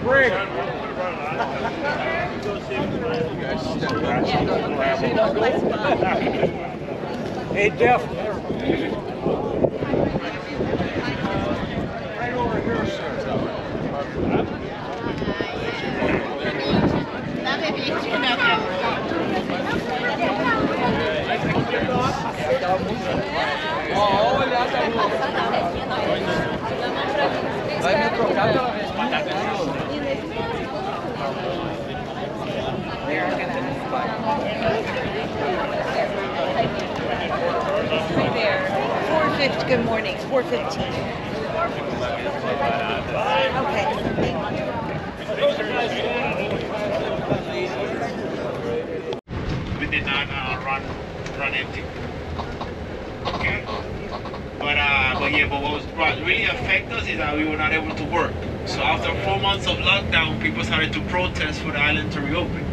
Rick. Hey, Jeff. Right over here, sir. Vai me trocar pela vez. Right there. 4:50. Good morning. 4:15. Okay. We did not run empty. Okay. But what really affected us is that we were not able to work. So after 4 months of lockdown, people started to protest for the island to reopen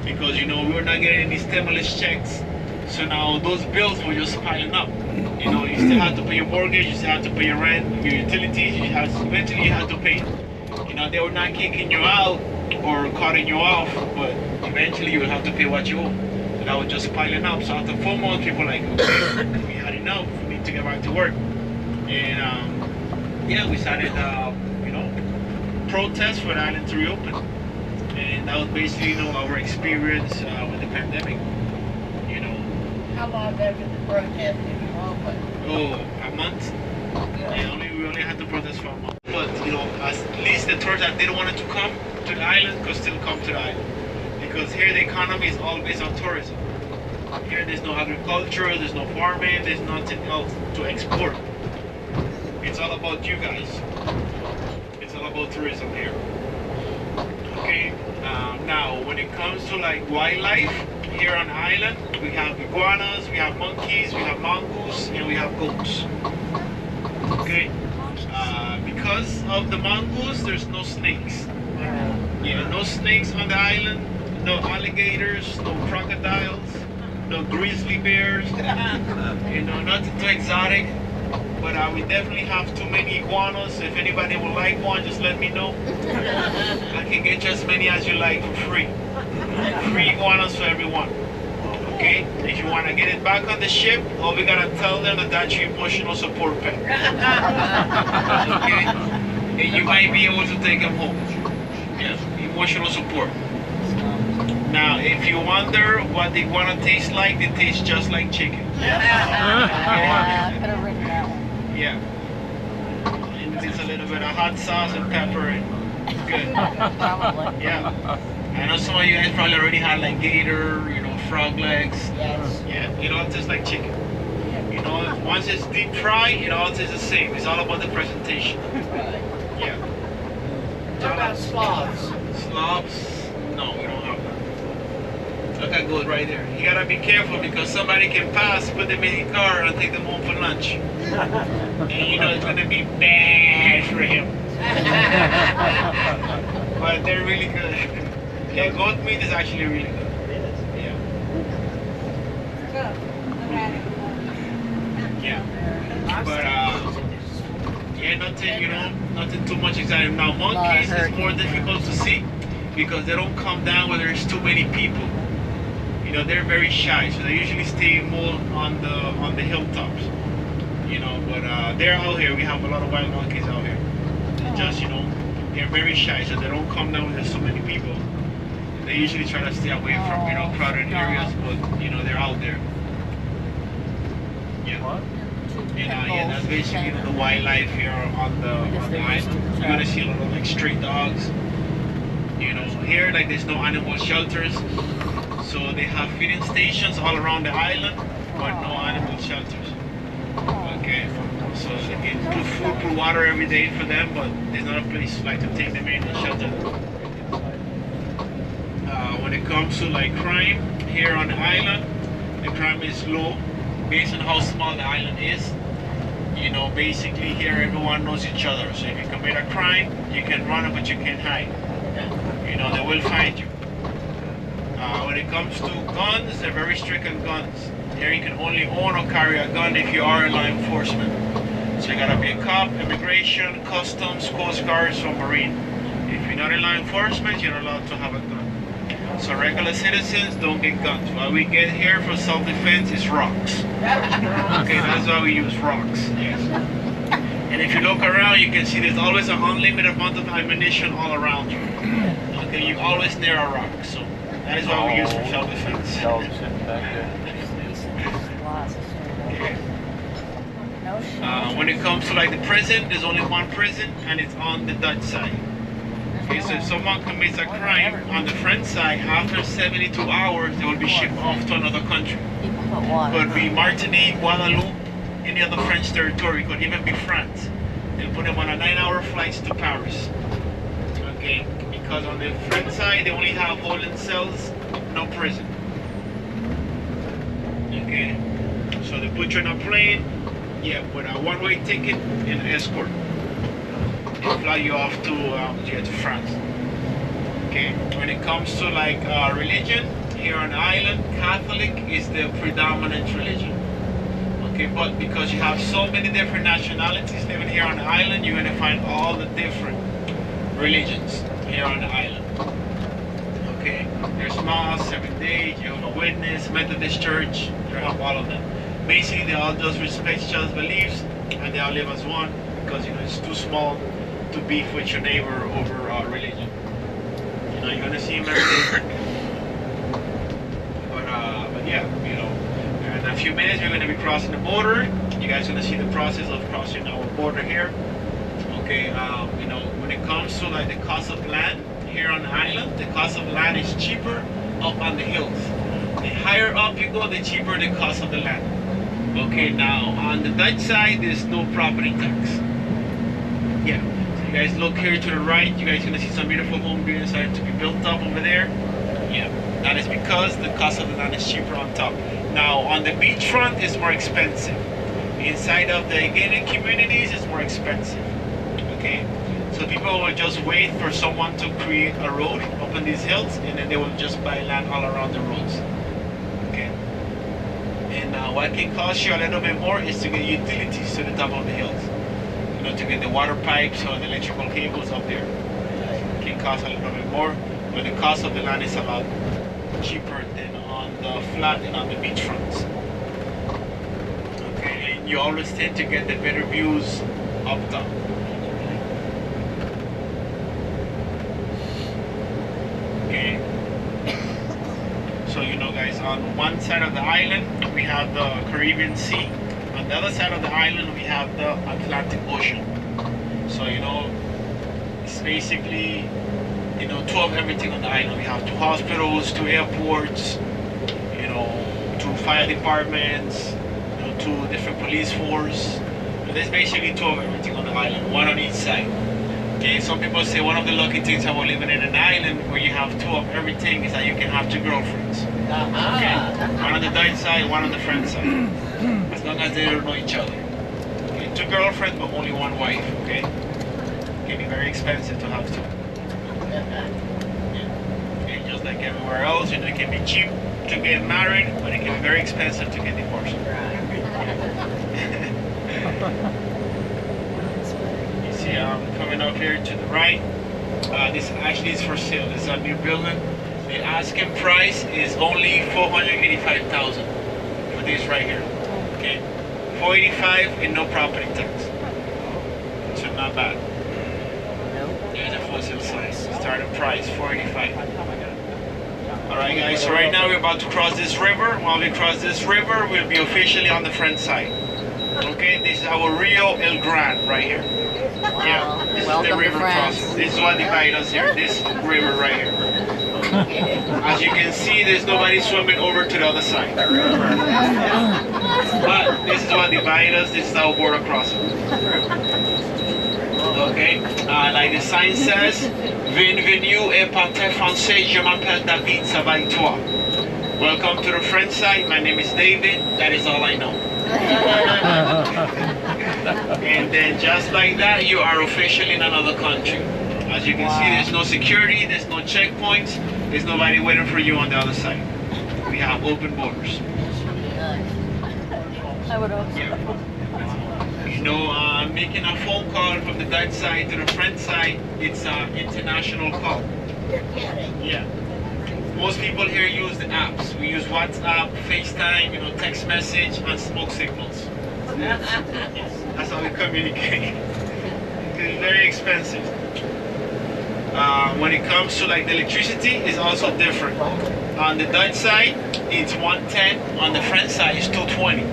because we were not getting any stimulus checks. So now those bills were just piling up. You still had to pay your mortgage, you still had to pay your rent, your utilities. Eventually you had to pay. They were not kicking you out or cutting you off, but eventually you will have to pay what you owe. So that was just piling up. So after 4 months, people were like, okay, we had enough. We need to get back to work. And we started, protests for the island to reopen. And that was basically, our experience with the pandemic. How long after the protest did you open? Oh, a month. Yeah, we only had to protest for a month. But at least the tourists that didn't want to come to the island could still come to the island. Because here the economy is all based on tourism. Here there's no agriculture, there's no farming, there's nothing else to export. It's all about you guys. It's all about tourism here. Okay, now when it comes to like wildlife, here on the island, we have iguanas, we have monkeys, we have mongoose, and we have goats. Okay, because of the mongoose, there's no snakes. Yeah, no snakes on the island, no alligators, no crocodiles, no grizzly bears. Nothing too exotic. But we definitely have too many iguanas. If anybody would like one, just let me know. I can get you as many as you like for free. Free iguanas for everyone. Okay? If you want to get it back on the ship, all we gotta tell them that that's your emotional support pet. Okay? And you might be able to take them home. Yes, emotional support. Now, if you wonder what the iguana tastes like, they taste just like chicken. Yeah. And it's a little bit of hot sauce and pepper and good. Yeah. I know some of you guys probably already had like gator, frog legs. Yes. Yeah, it all tastes like chicken. Once it's deep fried, it all tastes the same. It's all about the presentation. Yeah. What about sloths? Sloths? No, we don't have that. Look at goat right there. You gotta be careful because somebody can pass, put them in the car, and take them home for lunch. And it's gonna be bad for him. But they're really good. Yeah, goat meat is actually really good. Yeah. Yeah. But nothing too much exciting. Now monkeys is more difficult to see because they don't come down where there's too many people. They're very shy, so they usually stay more on the hilltops. But they're out here. We have a lot of wild monkeys out here. Just they're very shy, so they don't come down when there's so many people. They usually try to stay away from crowded areas, but they're out there. Yeah. And that's basically the wildlife here on the island. You're gonna see a lot of like stray dogs. Here like there's no animal shelters. So they have feeding stations all around the island, but no animal shelters. Okay, so they get put food, put water every day for them, but there's not a place like to take them in and shelter them. When it comes to like crime here on the island, the crime is low based on how small the island is. Basically here everyone knows each other. So if you commit a crime, you can run, but you can't hide. They will find you. When it comes to guns, they're very strict on guns. Here you can only own or carry a gun if you are in law enforcement. So you gotta be a cop, immigration, customs, coast guards, or marine. If you're not in law enforcement, you're not allowed to have a gun. So regular citizens don't get guns. What we get here for self-defense is rocks. Okay, that's why we use rocks. Yes. And if you look around, you can see there's always an unlimited amount of ammunition all around you. Okay, you're always near a rock. So that is what we use for self-defense. When it comes to like the prison, there's only one prison, and it's on the Dutch side. Okay, so if someone commits a crime on the French side, after 72 hours, they will be shipped off to another country. Could be Martinique, Guadeloupe, any other French territory, could even be France. They'll put them on a 9-hour flight to Paris. Okay, because on the French side, they only have holding cells, no prison. Okay, so they put you on a plane, yeah, with a one-way ticket and escort. They fly you off to France. Okay, when it comes to like religion, here on the island, Catholic is the predominant religion. Okay, but because you have so many different nationalities living here on the island, you're going to find all the different religions here on the island. Okay, there's Mass, Seventh Day, Jehovah's Witness, Methodist Church, you have all of them. Basically, they all just respect each other's beliefs and they all live as one, because you know it's too small to beef with your neighbor over religion. You know, you're gonna see them every day. But yeah, you know, in a few minutes we're gonna be crossing the border. You guys are gonna see the process of crossing our border here. Okay, you know, when it comes to like the cost of land here on the island, the cost of land is cheaper up on the hills. The higher up you go, the cheaper the cost of the land. Okay, now on the Dutch side, there's no property tax. Yeah, so you guys look here to the right, you guys are gonna see some beautiful homes being decided to be built up over there. Yeah, that is because the cost of the land is cheaper on top. Now on the beachfront, it's more expensive. Inside of the gated communities, it's more expensive. Okay, so people will just wait for someone to create a road up on these hills, and then they will just buy land all around the roads. Okay. And what can cost you a little bit more is to get utilities to the top of the hills. You know, to get the water pipes or the electrical cables up there. It can cost a little bit more, but the cost of the land is a lot cheaper than on the flat and on the beach fronts. Okay, and you always tend to get the better views up top. Okay. So you know guys, on one side of the island we have the Caribbean Sea. On the other side of the island we have the Atlantic Ocean. So you know, it's basically, you know, two of everything on the island. We have two hospitals, two airports, you know, two fire departments, you know, two different police force. But there's basically two of everything on the island, one on each side. Okay, some people say one of the lucky things about living in an island where you have two of everything is that you can have two girlfriends. Okay, one on the Dutch side, one on the French side. As long as they don't know each other. Okay, two girlfriends but only one wife. Okay, it can be very expensive to have two. Okay, just like everywhere else, you know, it can be cheap to get married, but it can be very expensive to get divorced. Coming up here to the right, this actually is for sale. This is a new building. The asking price is only $485,000 for this right here. Okay, $485,000 and no property tax. So not bad. There's a for sale sign. Starting price $485,000. All right, guys. So right now we're about to cross this river. While we cross this river, we'll be officially on the French side. Okay, this is our Rio El Grande right here. Yeah, this is the river crossing. This is what divides us here, this river right here. As you can see, there's nobody swimming over to the other side. But this is what divides us, this is our border crossing. Okay, like the sign says, Bienvenue et parti français, je m'appelle David, ça va et toi. Welcome to the French side, my name is David, that is all I know. And then just like that, you are officially in another country. As you can see, there's no security, there's no checkpoints, there's nobody waiting for you on the other side. We have open borders. I would hope so. Yeah. You know, making a phone call from the Dutch side to the French side, it's an international call. You're kidding. Yeah. Most people here use the apps. We use WhatsApp, FaceTime, you know, text message, and smoke signals. That's how we communicate. It's very expensive. When it comes to like the electricity, it's also different. On the Dutch side, it's 110. On the French side, it's 220.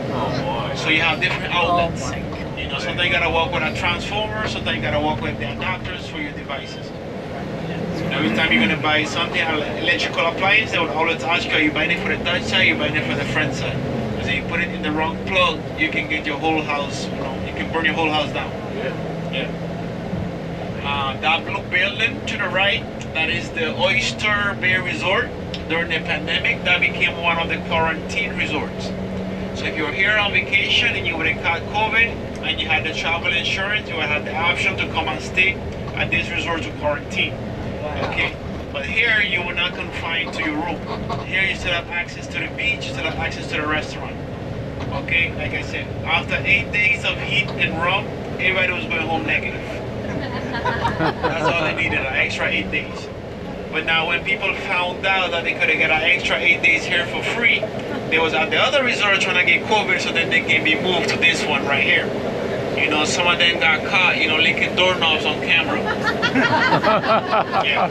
So you have different outlets. You know, sometimes you gotta work with a transformer. Sometimes you gotta work with the adapters for your devices. Every time you're gonna buy something, electrical appliance, they would always ask you, are you buying it for the Dutch side, you buying it for the French side? Because if you put it in the wrong plug, you can get your whole house, you know, you can burn your whole house down. Yeah. That blue building to the right, that is the Oyster Bay Resort. During the pandemic, that became one of the quarantine resorts. So if you're here on vacation and you would have caught COVID and you had the travel insurance, you would have the option to come and stay at this resort to quarantine. Okay, but here you were not confined to your room. Here you still have access to the beach, you still have access to the restaurant. Okay, like I said, after 8 days of heat and rum, everybody was going home negative. That's all they needed, an extra 8 days. But now when people found out that they could get an extra 8 days here for free, they was at the other resort trying to get COVID, so then they can be moved to this one right here. You know, some of them got caught, you know, licking doorknobs on camera. Yeah.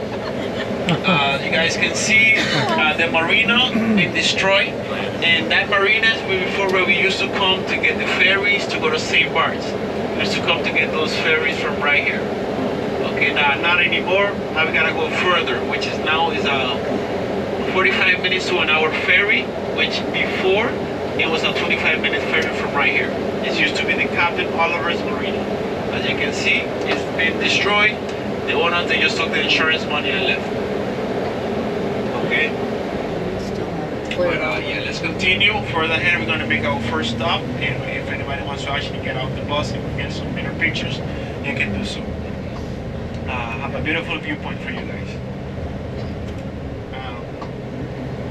You guys can see the marina being destroyed. And that marina is before where we used to come to get the ferries to go to St. Bart's. We used to come to get those ferries from right here. Okay, now not anymore. Now we gotta go further, which is now is a 45 minutes to an hour ferry, which before it was a 25-minute ferry from right here. This used to be the Captain Oliver's Marina. As you can see, it's been destroyed. The owners, they just took the insurance money and left. Okay? But yeah, let's continue. Further ahead, we're going to make our first stop. And if anybody wants to actually get out the bus and get some better pictures, you can do so. Have a beautiful viewpoint for you guys.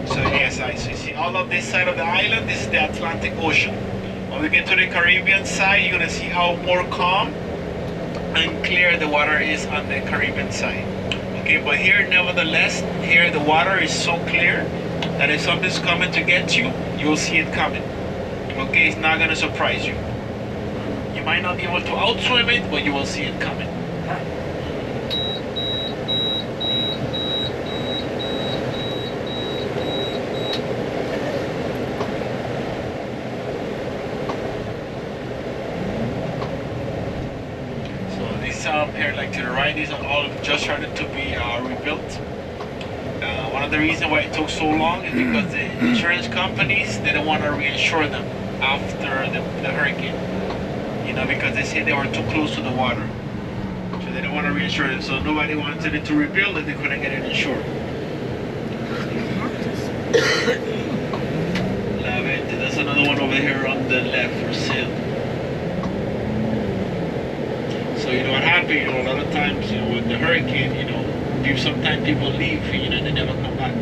So yes, so you see all of this side of the island, this is the Atlantic Ocean. When we get to the Caribbean side, you're going to see how more calm and clear the water is on the Caribbean side. Okay, but here, nevertheless, here the water is so clear that if something's coming to get you, you'll see it coming. Okay, it's not going to surprise you. You might not be able to outswim it, but you will see it coming. Here, like to the right, these are all just started to be rebuilt. One of the reasons why it took so long is because the insurance companies didn't want to reinsure them after the hurricane. You know, because they said they were too close to the water. So they didn't want to reinsure them. So nobody wanted it to rebuild it, they couldn't get it insured. Love it. That's another one over here on the left for sale. So you know what happened, you know, a lot of times, you know, with the hurricane, you know, sometimes people leave, you know, they never come back.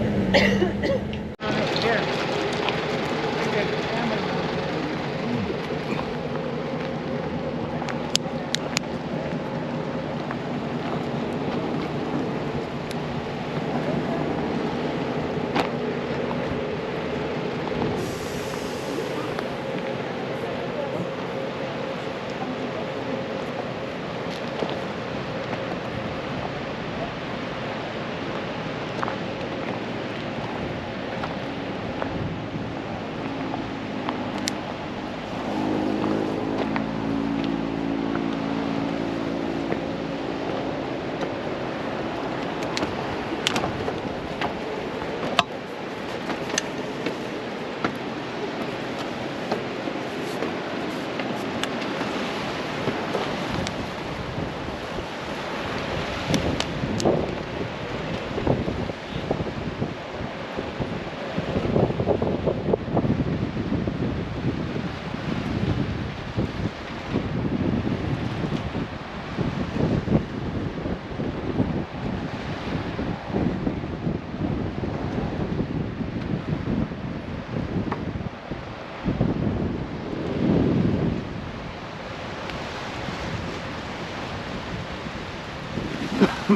I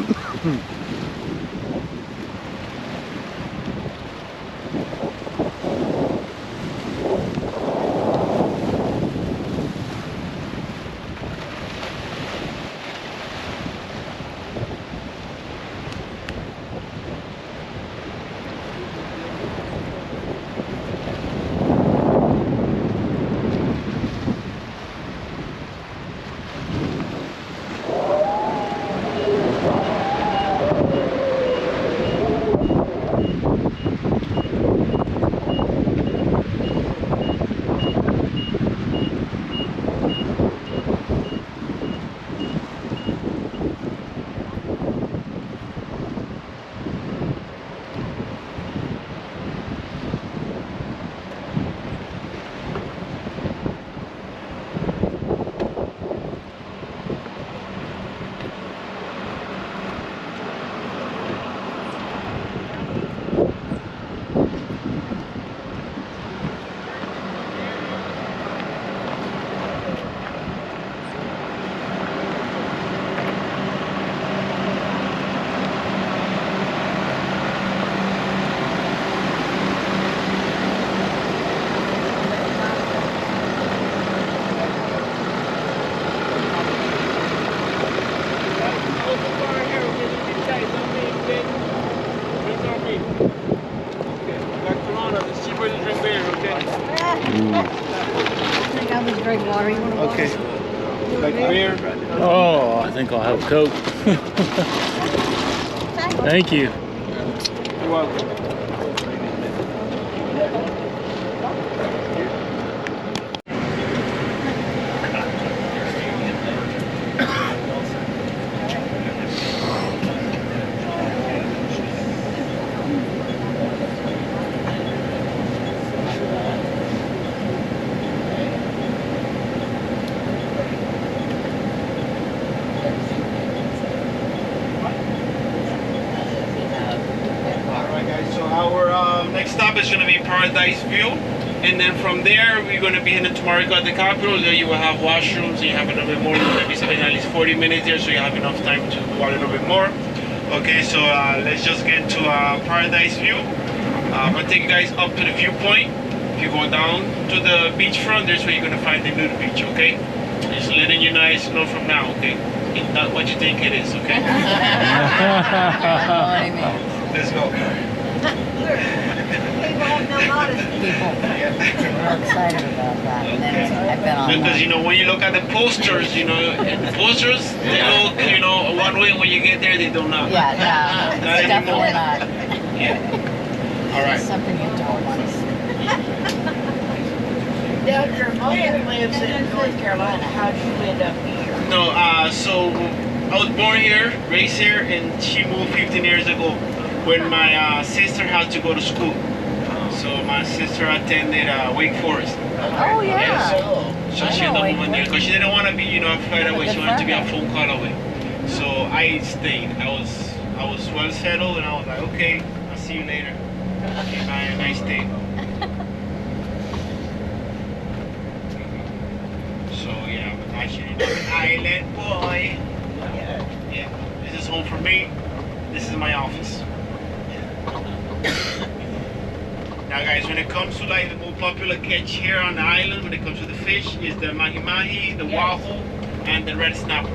think I was drinking water. You want to Okay. Like beer? Oh, I think I'll have a Coke. Thank you. You're welcome. Next stop is going to be Paradise View, and then from there we're going to be heading to Marigot, the capital. There you will have washrooms, and you have a little bit more. You're going to be spending at least 40 minutes there, so you have enough time to do a little bit more. Okay, so let's just get to Paradise View. I'm going to take you guys up to the viewpoint. If you go down to the beachfront, there's where you're going to find the nude beach, okay? Just letting you guys know from now, okay? It's not what you think it is, okay? Let's go. People are excited about that. And then I've been on Because you know, when you look at the posters, you know, and the posters they look, you know, one way. When you get there, they do not. Yeah, no, Not it's anymore. definitely not. Yeah. All right. It's something you don't want to see. Now, your mom lives in North Carolina. How did you end up here? No, so I was born here, raised here, and she moved 15 years ago when my sister had to go to school. So my sister attended Wake Forest. Oh, yeah. So she ended up moving there because she didn't want to be, you know, a flight away. She wanted to be a phone call away. So I stayed. I was well settled, and I was like, okay, I'll see you later. And I stayed. So yeah, but actually, I'm an island boy. Yeah, this is home for me. This is my office. Now guys, when it comes to like the more popular catch here on the island, when it comes to the fish, is the mahi-mahi, the wahoo, and the red snapper.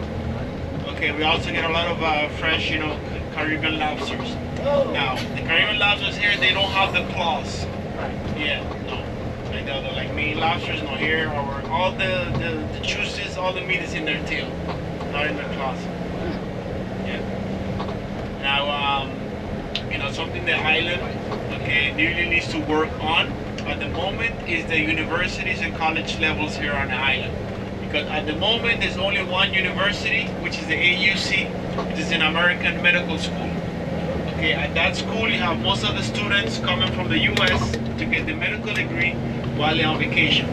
Okay, we also get a lot of fresh, you know, Caribbean lobsters. Now, the Caribbean lobsters here, they don't have the claws. Yeah, no. Like the other, like main lobsters, no, here, or all the juices, all the meat is in their tail, not in their claws. Yeah. Now, you know, something the island, okay, really needs to work on at the moment is the universities and college levels here on the island. Because at the moment, there's only one university, which is the AUC, which is an American medical school. Okay, at that school, you have most of the students coming from the US to get the medical degree while they're on vacation.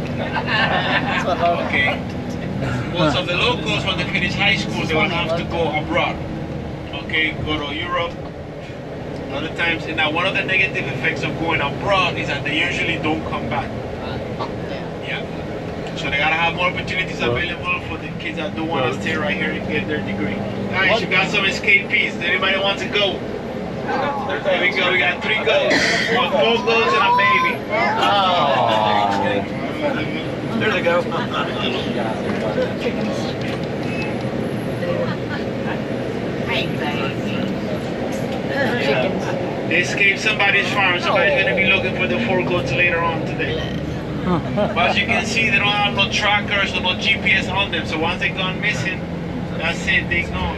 Okay. Most of the locals, when they finish high school, they will have to go abroad. Okay, go to Europe. Other times, and now one of the negative effects of going abroad is that they usually don't come back. Yeah. So they gotta have more opportunities available for the kids that don't want to stay right here and get their degree. Nice, you got some escapees. Does anybody want to go? There we go, we got 3 goats. 4 goats and a baby. There they go. They escaped somebody's farm. Somebody's gonna be looking for the 4 goats later on today. But as you can see, they don't have no trackers or no GPS on them. So once they gone missing, that's it, they gone.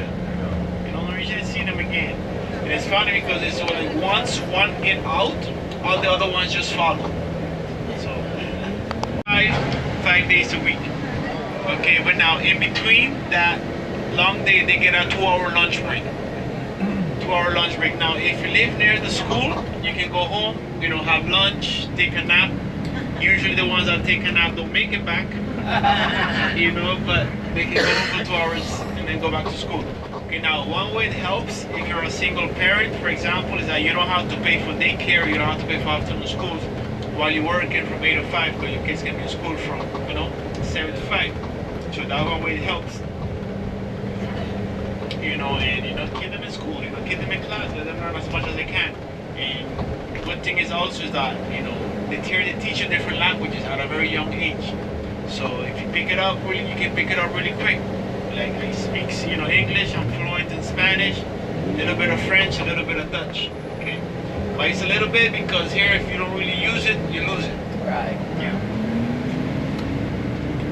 You don't usually see them again. And it's funny because it's like once one get out, all the other ones just follow. So 5 days a week. Okay, but now in between that long day, they get a 2-hour lunch break. 2-hour lunch break. Now, if you live near the school, you can go home, you know, have lunch, take a nap. Usually the ones that take a nap don't make it back, you know, but they can go home for 2 hours and then go back to school. Okay, now one way it helps if you're a single parent, for example, is that you don't have to pay for daycare, you don't have to pay for afternoon schools while you're working from 8 to 5, because your kids can be in school from, you know, 7 to 5. So that one way it helps. You know, and you know, keep them in school, you know, keep them in class, let them learn as much as they can. And the good thing is also is that, you know, they teach you different languages at a very young age. So if you pick it up really, you can pick it up really quick. Like I speak, you know, English, I'm fluent in Spanish, a little bit of French, a little bit of Dutch. Okay, but it's a little bit because here, if you don't really use it, you lose it. Right. Yeah.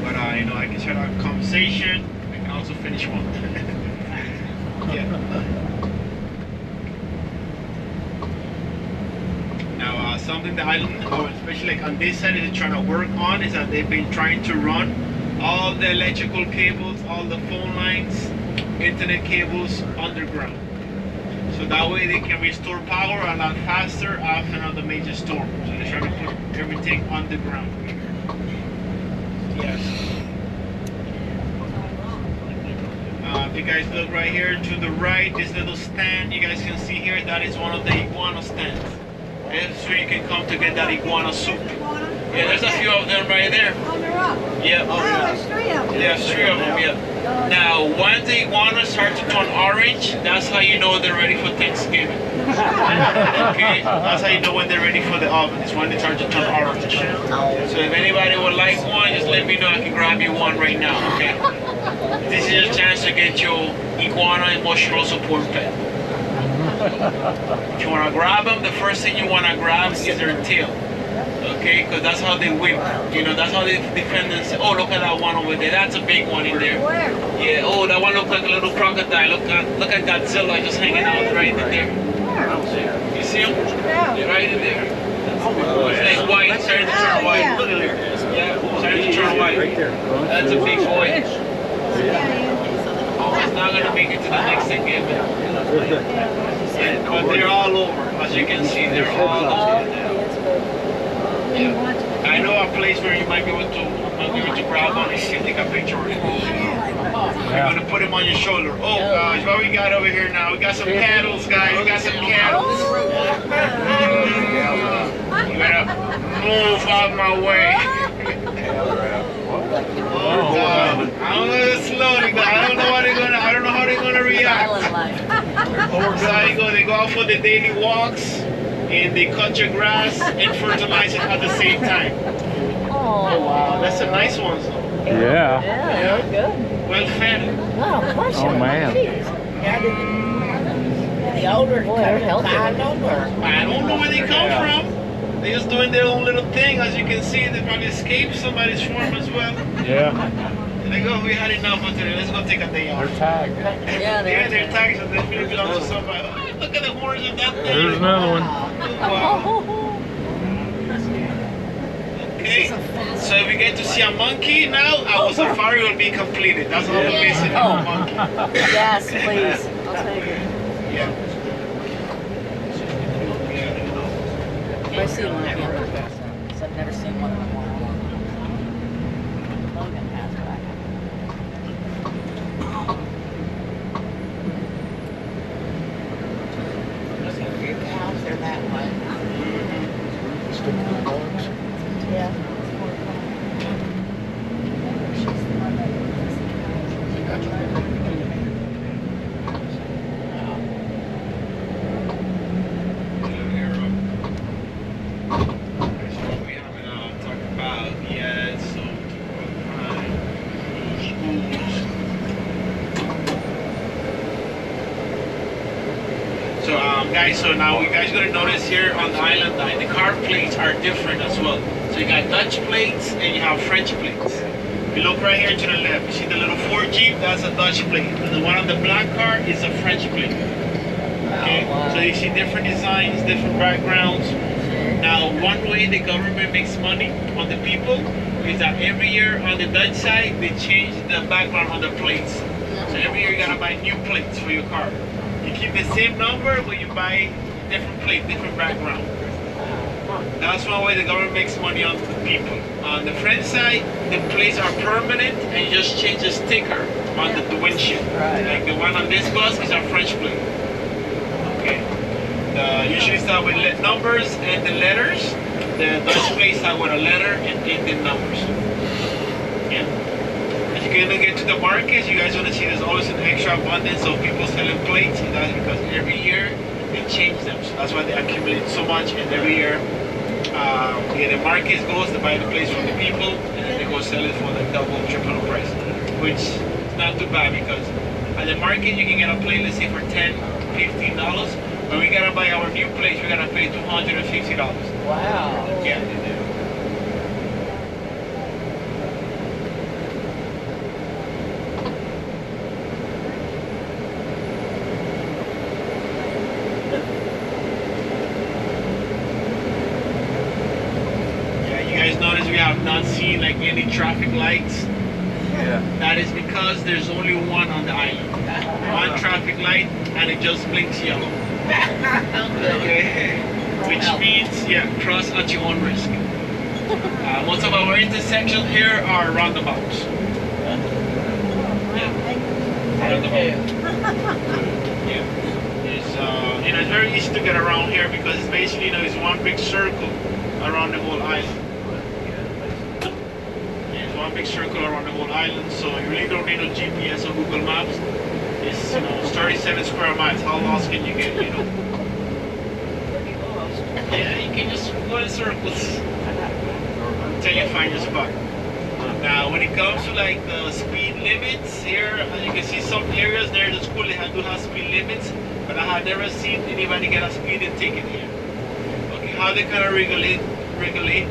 But you know, I can start a conversation. I can also finish one. Yeah. Now, something that I know, especially like on this side, is trying to work on is that they've been trying to run all the electrical cables, all the phone lines, internet cables underground. So that way they can restore power a lot faster after another major storm. So they're trying to put everything underground. Yes. If you guys look right here to the right, this little stand you guys can see here, that is one of the iguana stands. That's where you can come to get that iguana soup. Yeah, there's a few of them right there. Oh, they're up. Yeah. Oh, there's 3 of them. There's 3 of them, yeah. Now, once the iguanas start to turn orange, that's how you know they're ready for Thanksgiving. Okay? That's how you know when they're ready for the oven. It's when they start to turn orange. So if anybody would like one, just let me know. I can grab you one right now, okay? This is your chance to get your iguana emotional support pet. If you want to grab them, the first thing you want to grab is their tail. Okay, because that's how they whip. You know, that's how they defend and say, oh, look at that one over there. That's a big one in there. Where? Yeah, oh, that one looks like a little crocodile. Look at Godzilla just hanging out right in there. You see him? Yeah. Right in there. It's like white, it's starting to turn white. Yeah. Look at there. Yeah, starting to turn white. That's a big boy. Oh, it's not going to make it to the next segment. Yeah, but they're all over. As you can see, they're all over. Yeah. I know a place where you might be able to grab one and you can take a picture of it. You're going to put him on your shoulder. Oh gosh, what we got over here now? We got some cattles, guys. We got some cattles. You better move out my way. Oh God. I don't know this slowly, but I don't know how they're gonna react. So how you go, they go out for the daily walks and they cut your grass and fertilize it at the same time. Oh wow, that's a nice one though. Yeah. Yeah, good. Well fed. Wow, Oh man. The older they're healthy. I don't know where they come from. They're just doing their own little thing. As you can see, they probably escaped somebody's farm as well. Yeah. And they go, we had enough for today. Let's go take a day off. They're tagged. Yeah, Yeah, they're tagged, so they really belong to somebody. Oh, look at the horns of that thing. There's another one. Wow. Okay, so if we get to see a monkey now, our safari will be completed. That's all we're missing, a monkey. Yes, please. I'll take it. Yeah. I've seen one of them. I've never seen one of them. Logan has back. Your cows are that way. Yeah. Guys, so now you guys gonna notice here on the island that the car plates are different as well. So you got Dutch plates and you have French plates. If you look right here to the left, you see the little Ford Jeep, that's a Dutch plate. And the one on the black car is a French plate. Okay, so you see different designs, different backgrounds. Now, one way the government makes money on the people is that every year on the Dutch side, they change the background on the plates. So every year you gotta buy new plates for your car. You keep the same number, but you buy different plate, different background. That's one way the government makes money on the people. On the French side, the plates are permanent and you just change the sticker on the windshield. Like the one on this bus is a French plate. Okay. Usually start with numbers and the letters. The Dutch plates start with a letter and end in numbers. Yeah. As you're gonna get to the markets, you guys wanna see there's always an extra abundance of people selling plates, and that's because every year they change them. So that's why they accumulate so much, and every year the markets goes, they buy the plates from the people, and then they go sell it for the double, triple price, which is not too bad because at the market you can get a plate, let's say for $10, $15. When we gotta buy our new plates, we gotta pay $250. Wow. Yeah. Notice we have not seen like any traffic lights. Yeah. That is because there's only one on the island. One traffic light and it just blinks yellow. Okay. Which means, yeah, cross at your own risk. Most of our intersections here are roundabouts. Yeah. Roundabouts. Yeah. It's very easy to get around here because it's basically, it's one big circle around the whole island. One big circle around the whole island, so you really don't need no GPS or Google Maps. It's 37 square miles. How lost can you get? Yeah, you can just go in circles until you find your spot. Now, when it comes to like the speed limits here, as you can see, some areas there in the school they do have speed limits, but I have never seen anybody get a speeding ticket here. Okay, how they kind of regulate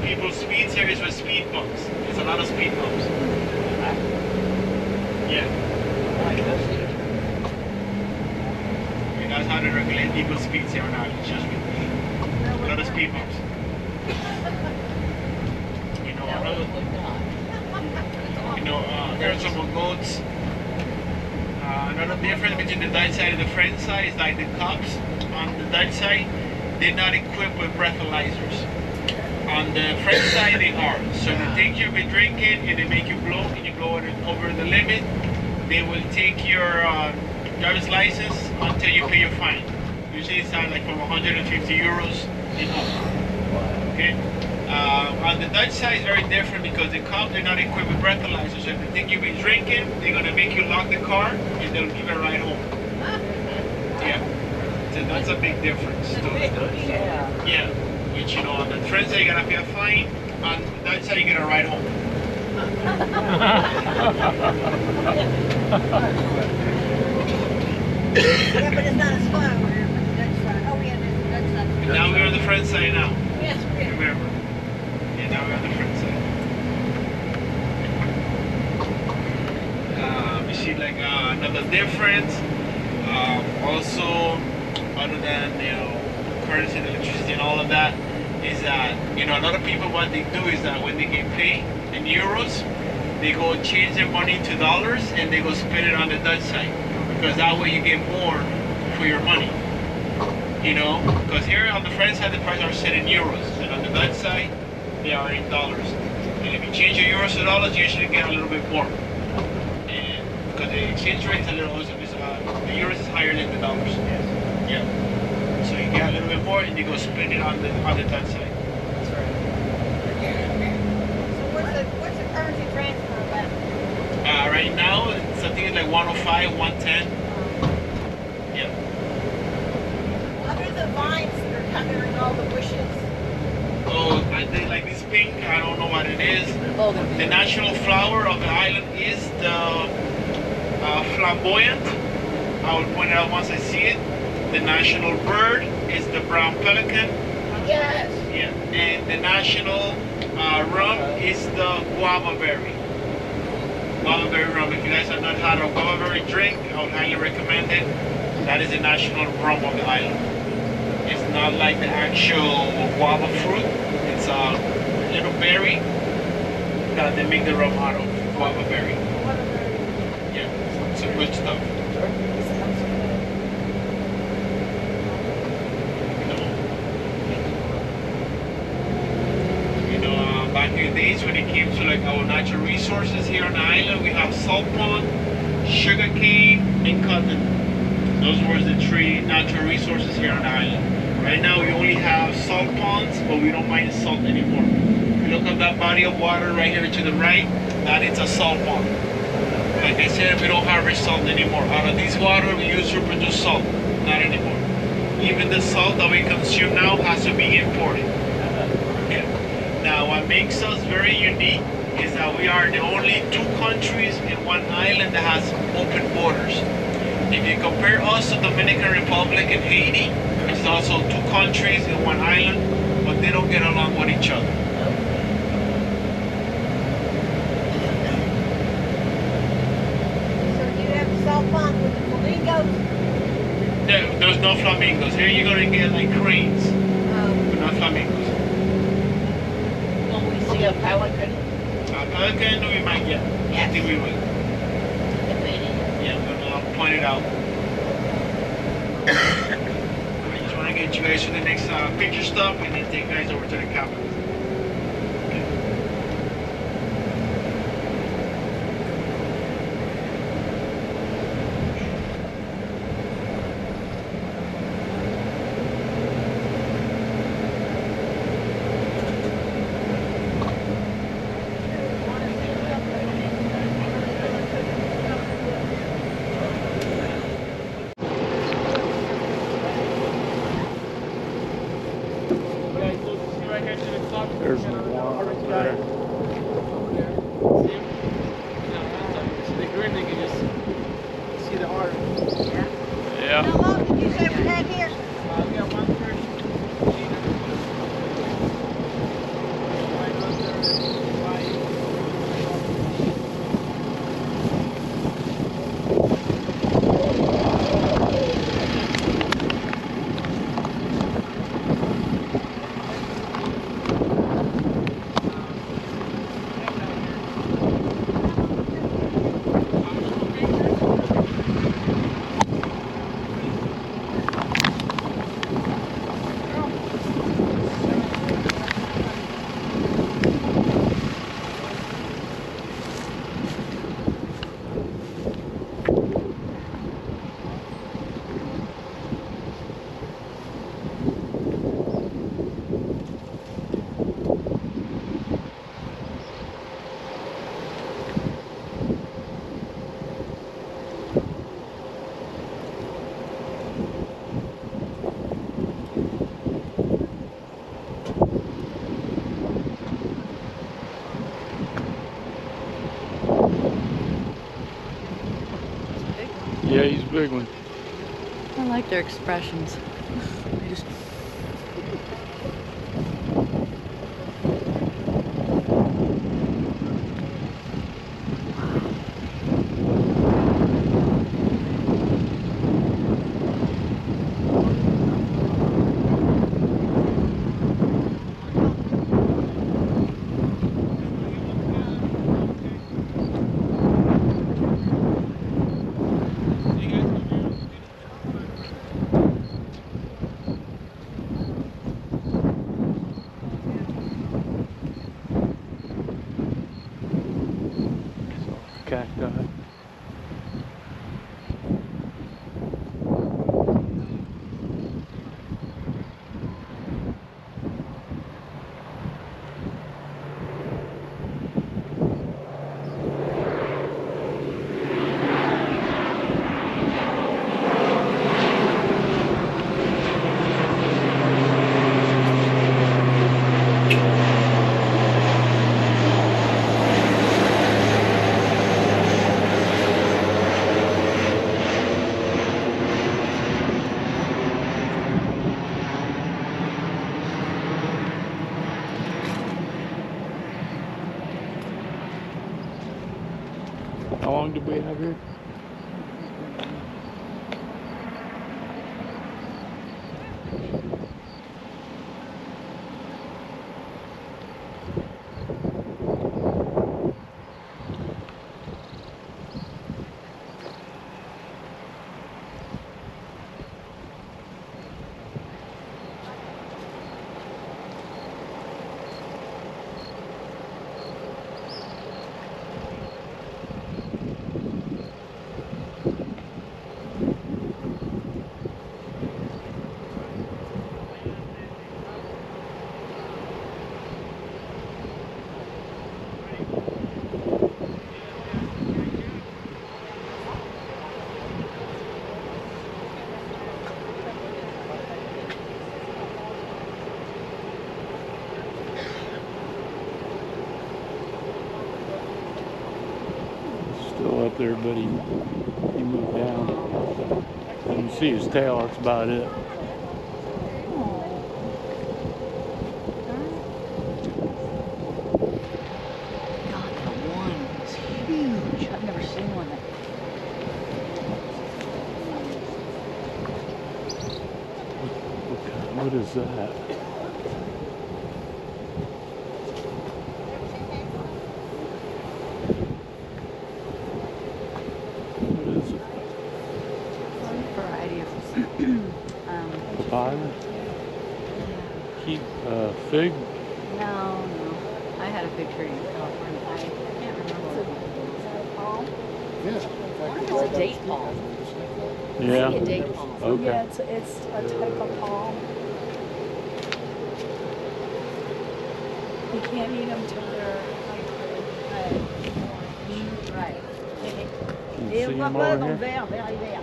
people's speeds here is with speed bumps. There's a lot of speed bumps. Yeah. That's how they regulate people's speeds here on island. It's just with a lot of speed bumps. There are some goats. Another difference between the Dutch side and the French side is like the cops on the Dutch side, they're not equipped with breathalyzers. On the French side they are. So they take you been drinking and they make you blow and you blow it over the limit. They will take your driver's license until you pay your fine. Usually it's like from 150 euros and up. Okay? On the Dutch side it's very different because the cops they're not equipped with breathalyzers. So if they think you've been drinking, they're gonna make you lock the car and they'll give it a ride home. Yeah. So that's a big difference. Yeah. Which, on the French side you gotta pay a fine, on the Dutch side you get a ride home. Yeah, but it's not as fun over here for the Dutch side. Oh, yeah, there's the Dutch side. And now we're on the French side now. Yes, we are. Remember. Yeah, now we're on the French side. We see like another difference. Also, other than currency and electricity and all of that, is that a lot of people what they do is that when they get paid in euros, they go change their money to dollars and they go spend it on the Dutch side because that way you get more for your money. Because here on the French side the prices are set in euros and on the Dutch side they are in dollars. And if you change your euros to dollars, you usually get a little bit more. And because the exchange rate is a little, the euros is higher than the dollars. Yeah. So you get a little bit more and you go spend it on the Dutch side. That's right. So what's the currency transfer about? Right now, I think it's like 105, 110. Yeah. What are the vines that are covering all the bushes? Oh, I think like this pink, I don't know what it is. The national flower of the island is the flamboyant. I will point it out once I see it. The national bird is the brown pelican. Yes. Yeah. And the national rum is the guava berry. Guava berry rum. If you guys have not had a guava berry drink, I would highly recommend it. That is the national rum of the island. It's not like the actual guava fruit. It's a little berry that they make the rum out of. Guava berry. Yeah, it's some good stuff. Back in the days when it came to like our natural resources here on the island, we have salt pond, sugar cane, and cotton. Those were the three natural resources here on the island. Right now we only have salt ponds, but we don't mine salt anymore. If you look at that body of water right here to the right, that is a salt pond. Like I said, we don't harvest salt anymore. Out of this water we use to produce salt, not anymore. Even the salt that we consume now has to be imported. Yeah. Now, what makes us very unique is that we are the only two countries in one island that has open borders. If you compare us to Dominican Republic and Haiti, it's also two countries in one island, but they don't get along with each other. So you have a salt pond with the flamingos? There's no flamingos. Here you're going to get like cranes, but not flamingos. See a pelican? A pelican, we might get. I think we will. Yeah, but I'll point it out. I just want to get you guys to the next picture stop and then take you guys over to the cabin. There's one there. See the heart. Yeah. How long did you say we had here? We have 130. Yeah, he's a big one. I like their expressions. They just How long did we have here? Still up there, but he moved down. You can see his tail, that's about it. God, that one was huge. I've never seen one that. What is that? What is it? Some variety of Five? Fig? No. I had a fig tree in California. I can't remember what it was. It's a date palm. Yeah. Maybe a date palm. Okay. Yeah, it's a type of palm. You can't eat them till they're Right. Can you Et see on voit him pas over dans le here? verre, verre hiver.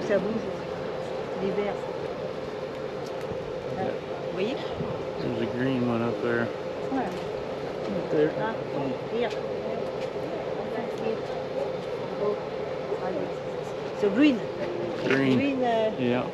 Ça bouge. L'hiver. Vous voyez? There's a green one up there. right. Up there. Ah, here. So green. Green. Green. Yeah.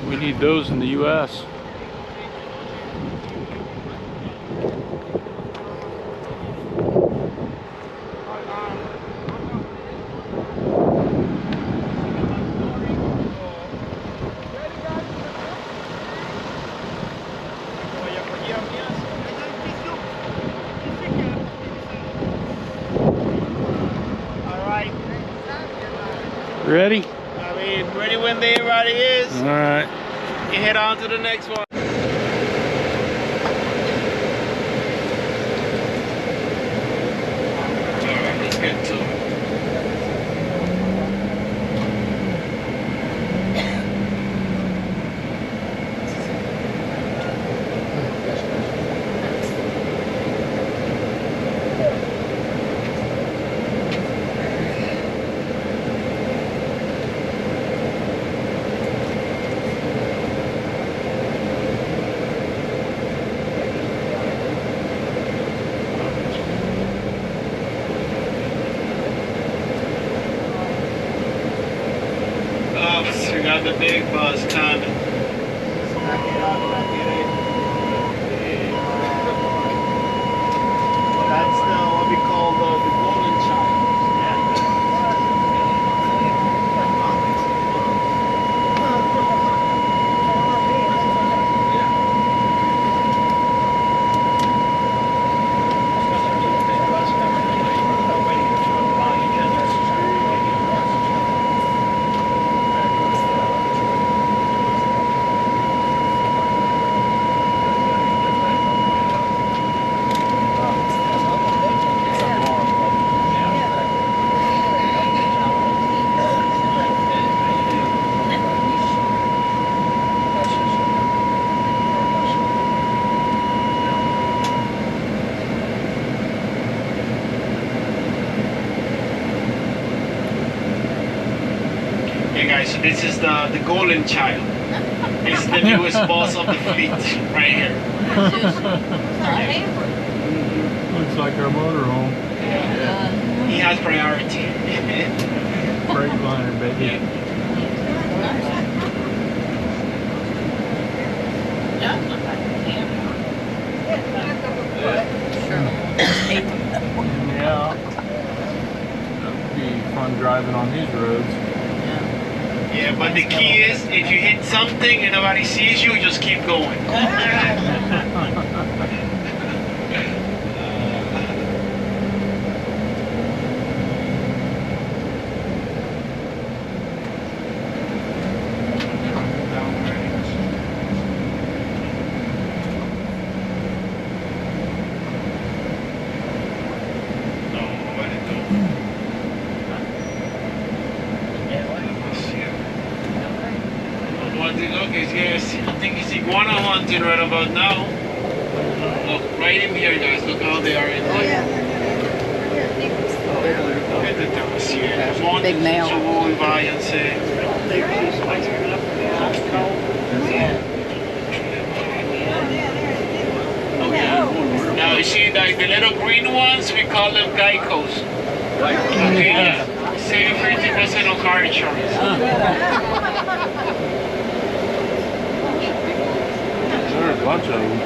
We need those in the U.S. Alright. Ready? I mean, ready when everybody is. All right. You head on to the next one. Alright, let's get to it. We got the big bus coming. Back it up, back it in. That's what we call the golden child. Right, so this is the golden child. This is the newest boss of the fleet, right here. Looks like our motorhome. He has priority. Freightliner, baby. Yeah. Yeah. That'd be fun driving on these roads. Yeah, but the key is if you hit something and nobody sees you, just keep going. Yes, I think it's iguana hunting right about now. Look, right in here, guys. Look how they are in there. Look at the dogs here. Big male. So we'll buy and say. Now you see like the little green ones, we call them Geicos. Okay, yeah. Save 50% on car insurance. There's a bunch of them.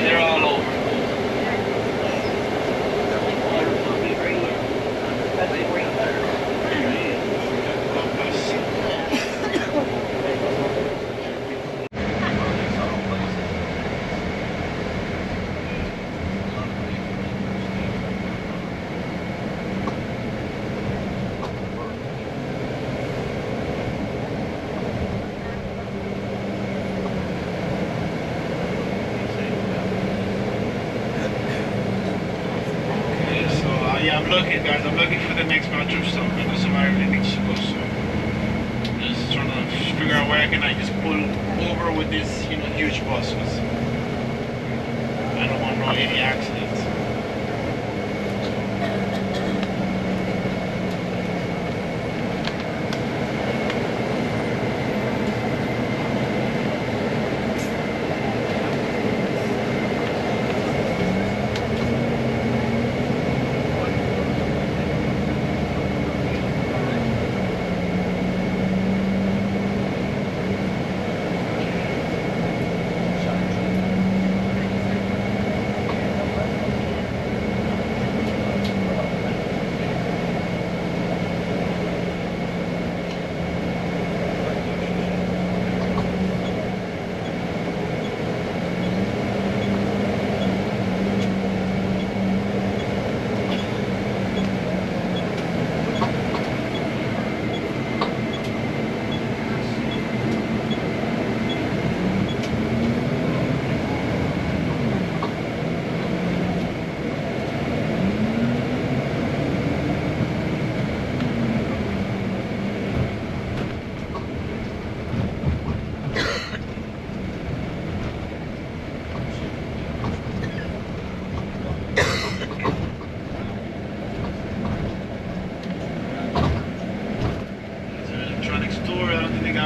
They're all over. Yeah, I'm looking, guys. I'm looking for the next bathroom stop because somebody really needs to go. So, just trying to figure out where I can just pull over with this, huge bus. Cause I don't want any accidents.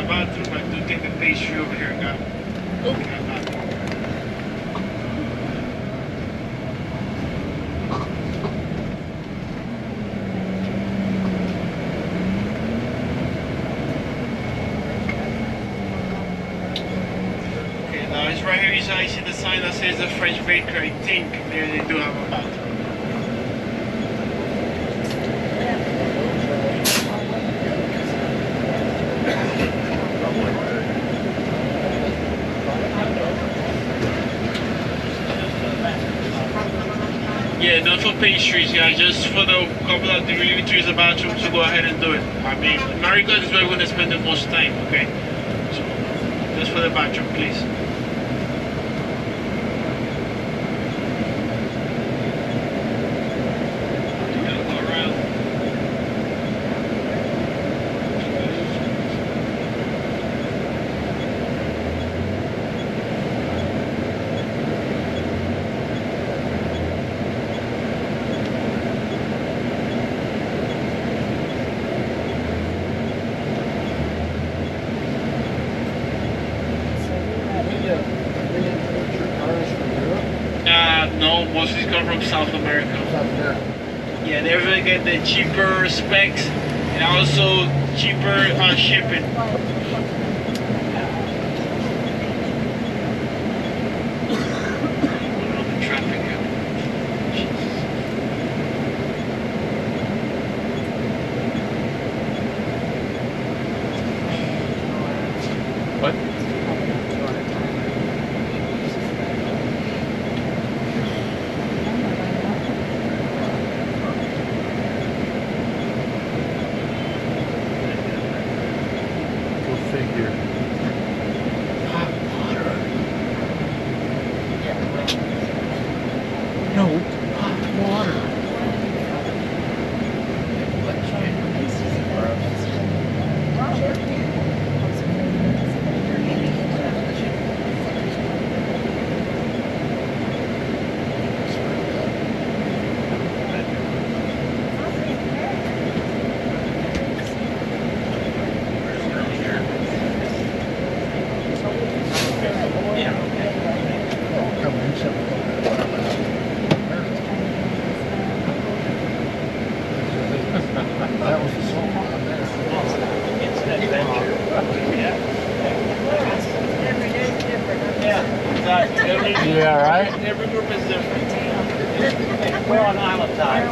Bathroom, I do think the pastry over here got bathroom. Okay, now it's right here. You see the sign that says the French bakery. I think there they do have a bathroom. Yeah, not for pastries, yeah, just for the couple of the really trees about to go ahead and do it. I mean, America is where we're going to spend the most time, okay? So, just for the bathroom, please. No, mostly come from South America. Yeah, they're gonna get the cheaper specs and also cheaper shipping. Traffic. What? Go figure. Hot water. No, hot water. That was the song on there. It's an adventure. Every day's different. Yeah, exactly. Yeah, right? Every group is different. We're on island time.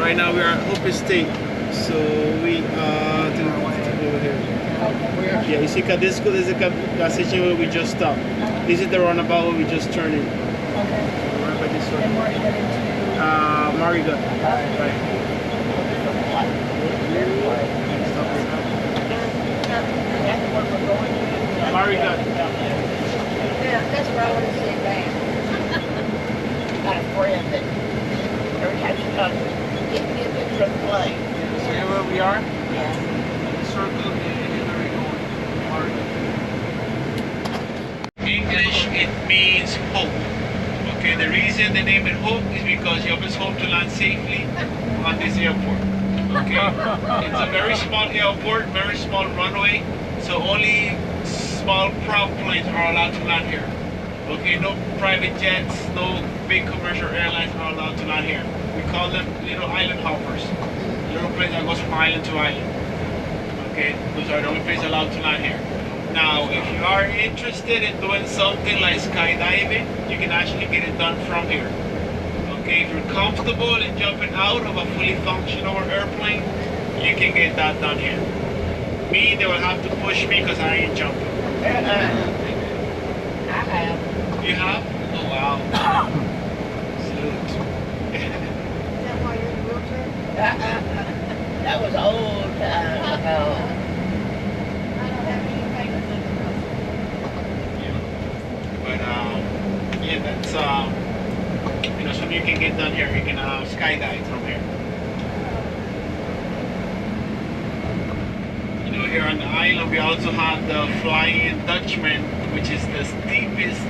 Right now we are at Hope Estate. So we over here. Yeah, you see Cadisco, there's a gas station where we just stopped. This is the roundabout where we just turned in. Right by this one. Marigot. Right. Marigot. Yeah, that's where I want to say band. Got a friend that every time she comes, get me a picture of the plane. So here where we are? Yeah. The circle and where we're going. English, it means hope. Okay, the reason they name it Hope is because you always hope to land safely on this airport. Okay, it's a very small airport, very small runway, so only small prop planes are allowed to land here. Okay, no private jets, no big commercial airlines are allowed to land here. We call them little island hoppers, little planes that goes from island to island. Okay, those are the only planes allowed to land here. Now, if you are interested in doing something like skydiving, you can actually get it done from here. Okay, if you're comfortable in jumping out of a fully functional airplane, you can get that done here. Me, they will have to push me because I ain't jumping. I have. You have? Oh wow. Salute. Is that why you're in the wheelchair? That was old time ago. But yeah, that's something you can get done here. You can skydive from here. Here on the island, we also have the Flying Dutchman, which is the steepest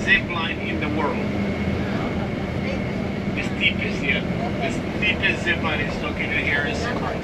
zip line in the world. The steepest, yeah. The steepest zip line is located here in Singapore.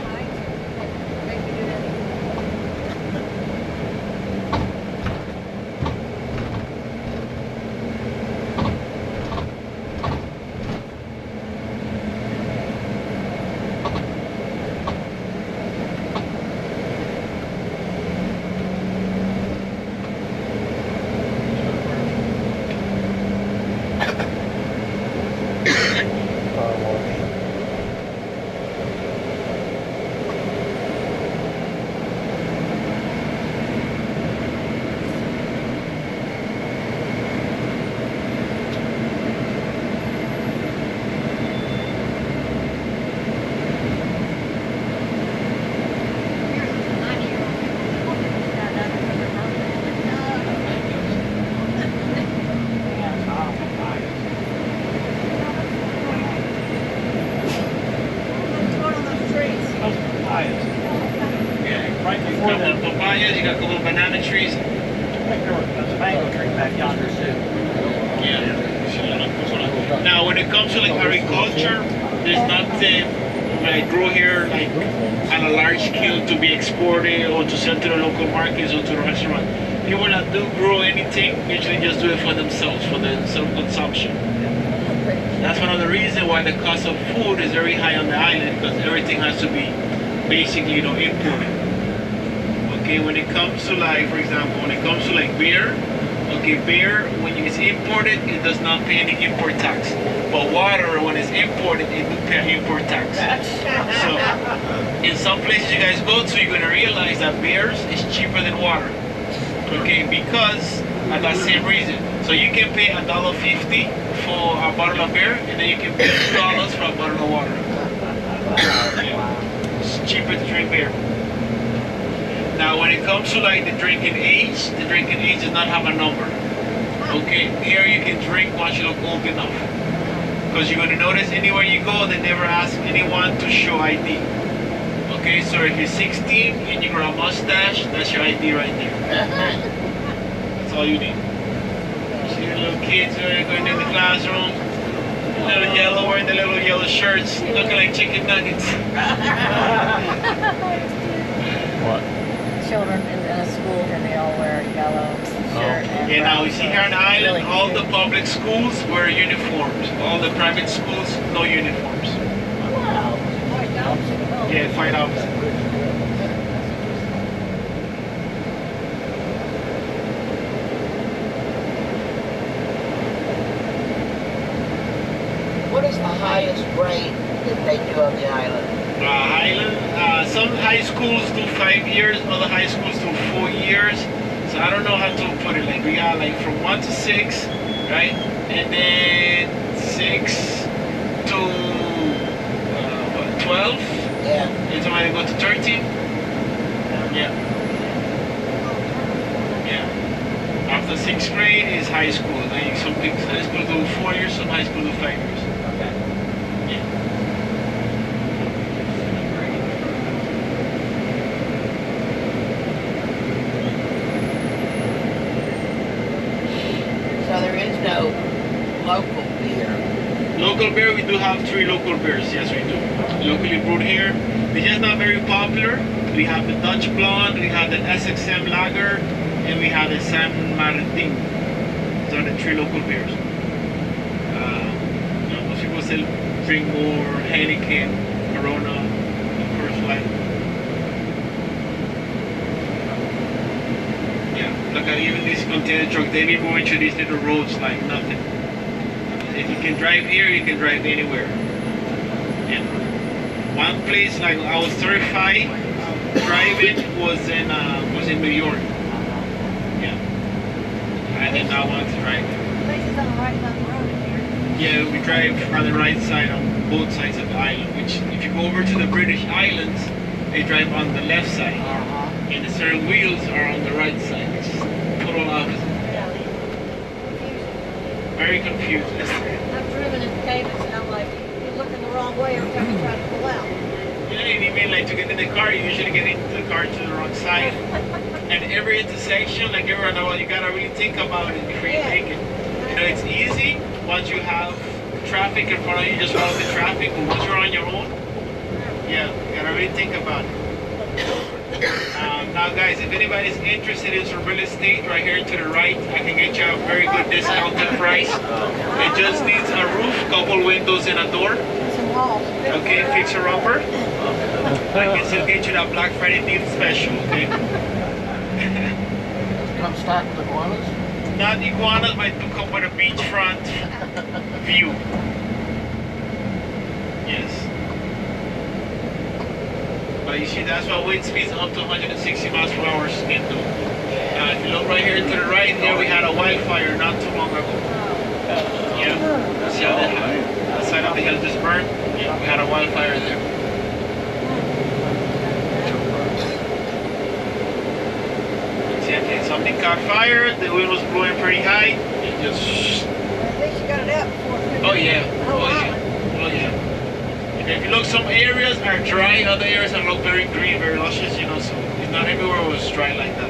Papayas, you got the little banana trees. There's a mango tree back yonder too. Yeah. Now, when it comes to like agriculture, there's nothing like grow here like on a large scale to be exported or to sell to the local markets or to the restaurant. people that do grow anything usually just do it for themselves, for their self-consumption. That's one of the reasons why the cost of food is very high on the island, because everything has to be basically, imported. Okay, when it comes to like, for example, when it comes to like beer, okay, beer, when it's imported, it does not pay any import tax. But water, when it's imported, it do pay import tax. So, in some places you guys go to, you're gonna realize that beers is cheaper than water. Okay, because of that same reason. So you can pay $1.50 for a bottle of beer, and then you can pay $2 for a bottle of water. Yeah. It's cheaper to drink beer. Now, when it comes to like the drinking age does not have a number. Okay, here you can drink once you look old enough. Because you're going to notice anywhere you go, they never ask anyone to show ID. Okay, so if you're 16 and you grow a mustache, that's your ID right there. That's all you need. See the little kids going in the classroom, little yellow, wearing the little yellow shirts, looking like chicken nuggets. What? Children in a school and they all wear a yellow shirt. And Yeah, now brown you see shorts. here on the island, Really all cute. the public schools wear uniforms. All the private schools, no uniforms. Wow. Yeah, $5. What is the highest grade that they do on the island? Some high schools do 5 years, other high schools do 4 years. So I don't know how to put it. Like we got like from 1 to 6, right? And then 6 to 12. Yeah. And somebody go to 13. Yeah. Yeah. After 6th grade is high school. Like some high school do 4 years, some high school do 5 years. Okay. Yeah. So there is no local beer. Local beer, we do have 3 local beers. Yes, we do. Locally brewed here. They're just not very popular. We have the Dutch Blonde, we have the SXM Lager, and we have the San Maarten. Those are the 3 local beers. Most people still drink more Heineken, Corona, of course, like. Yeah, look at even these container trucks. They be moving through these little roads like nothing. If you can drive here, you can drive anywhere. Yeah. One place like I was terrified driving was in New York. Yeah. I did not want to drive there. Places on the right side of the road in here. Yeah, we drive on the right side on both sides of the island. Which, if you go over to the British Islands, they drive on the left side, and the steering wheels are on the right side. It's total opposite. Very confusing. I've driven in Davis and I'm like, you're looking the wrong way every time you try to pull out. Yeah, and even like to get in the car, you usually get into the car to the wrong side. And every intersection, like every roundabout, you gotta really think about it before you take it. You know, it's easy once you have traffic in front of you, just follow the traffic. But once you're on your own, yeah, you gotta really think about it. Now, guys, if anybody's interested in some real estate, right here to the right, I can get you a very good discounted price. It just needs a roof, couple windows, and a door. Some walls. Okay, fixer upper. I can still get you that Black Friday deal special, okay? Come stock with iguanas? Not iguanas, but to come with a beachfront view. Yes. But you see, that's why wind speeds up to 160 miles per hour speed though. If you look right here to the right, here we had a wildfire not too long ago. Yeah. See how the side of the hill just burned? Yeah, we had a wildfire there. See, okay, something caught fire, the wind was blowing pretty high, it just... At least you got it out before it Oh yeah, oh yeah, oh yeah. Okay, if you look, some areas are dry, other areas are look very green, very luscious, you know, so not everywhere was dry like that.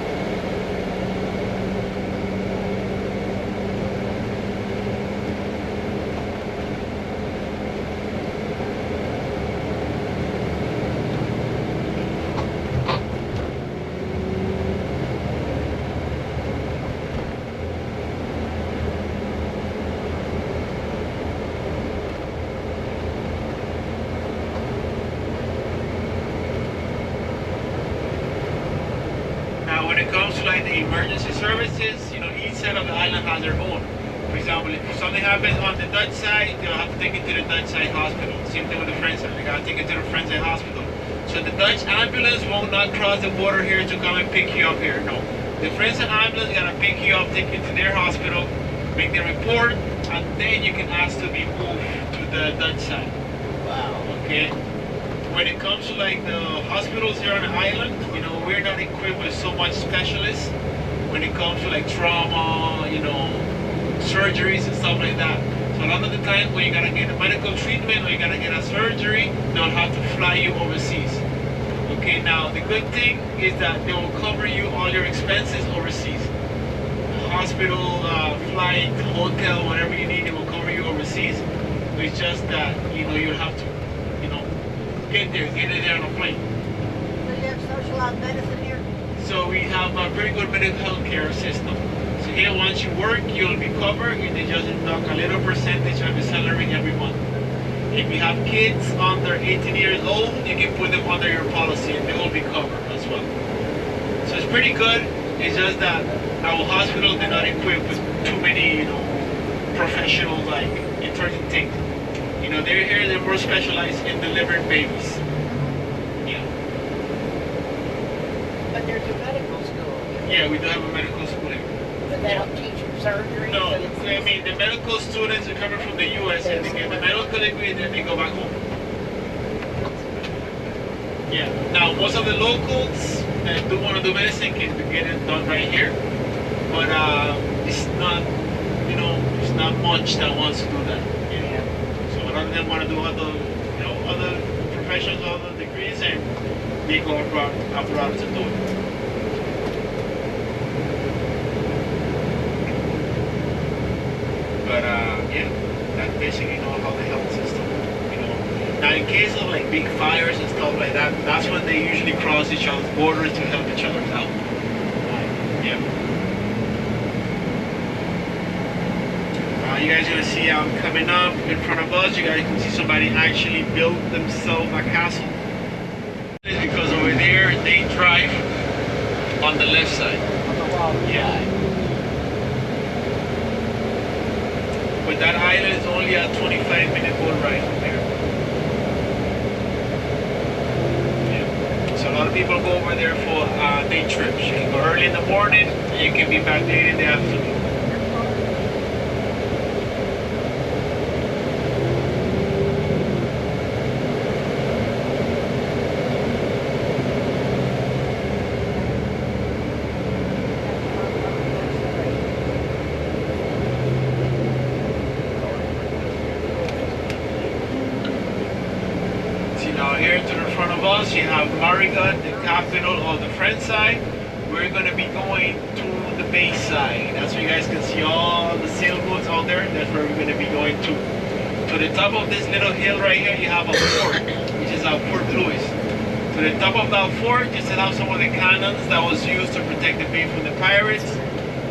emergency services, each side of the island has their own. For example, if something happens on the Dutch side, they'll have to take it to the Dutch side hospital. Same thing with the French side. They gotta take it to the French side hospital. So the Dutch ambulance will not cross the border here to come and pick you up here. No. The French side ambulance gotta pick you up, take you to their hospital, make the report, and then you can ask to be moved to the Dutch side. Wow. Okay? When it comes to like the hospitals here on the island, we're not equipped with so much specialists when it comes to like trauma, surgeries and stuff like that. So a lot of the time when you gotta get a medical treatment or you gotta get a surgery, they'll have to fly you overseas. Okay, now the good thing is that they will cover you all your expenses overseas. Hospital, flight, hotel, whatever you need, they will cover you overseas. It's just that, you'll have to, get it there on a plane. So you have socialized medicine here? So we have a very good medical health care system. So here, once you work, you'll be covered. They just deduct a little percentage of your salary every month. If you have kids under 18 years old, you can put them under your policy and they will be covered as well. So it's pretty good. It's just that our hospital, they're not equipped with too many, professionals like interesting things. They're here, they're more specialized in delivering babies. Yeah. But there's a medical school here. Yeah, we do have a medical school here. But they don't teach you surgery? No, so it's- I mean the medical students are coming from the U.S. and they get the medical degree and then they go back home. Yeah. Now most of the locals that do want to do medicine can get it done right here, but it's not, it's not much that wants to do that. Yeah. So a lot of them want to do other, other professions, other degrees, and they go abroad to do it. But yeah, that's basically how the health system. Now in case of like big fires and stuff like that, that's when they usually cross each other's borders to help each other out. Yeah. You guys are gonna see coming up in front of us. You guys can see somebody actually build themselves a castle. It's because over there they drive on the left side. Yeah. But that island is only a 25-minute boat ride from there. Yeah. So a lot of people go over there for day trips. You can go early in the morning and you can be back late in the afternoon. Now here to the front of us, you have Marigot, the capital of the French side. We're going to be going to the bay side. That's where you guys can see all the sailboats out there. That's where we're going to be going to. To the top of this little hill right here, you have a fort, which is our Fort Louis. To the top of that fort, you still have some of the cannons that was used to protect the bay from the pirates.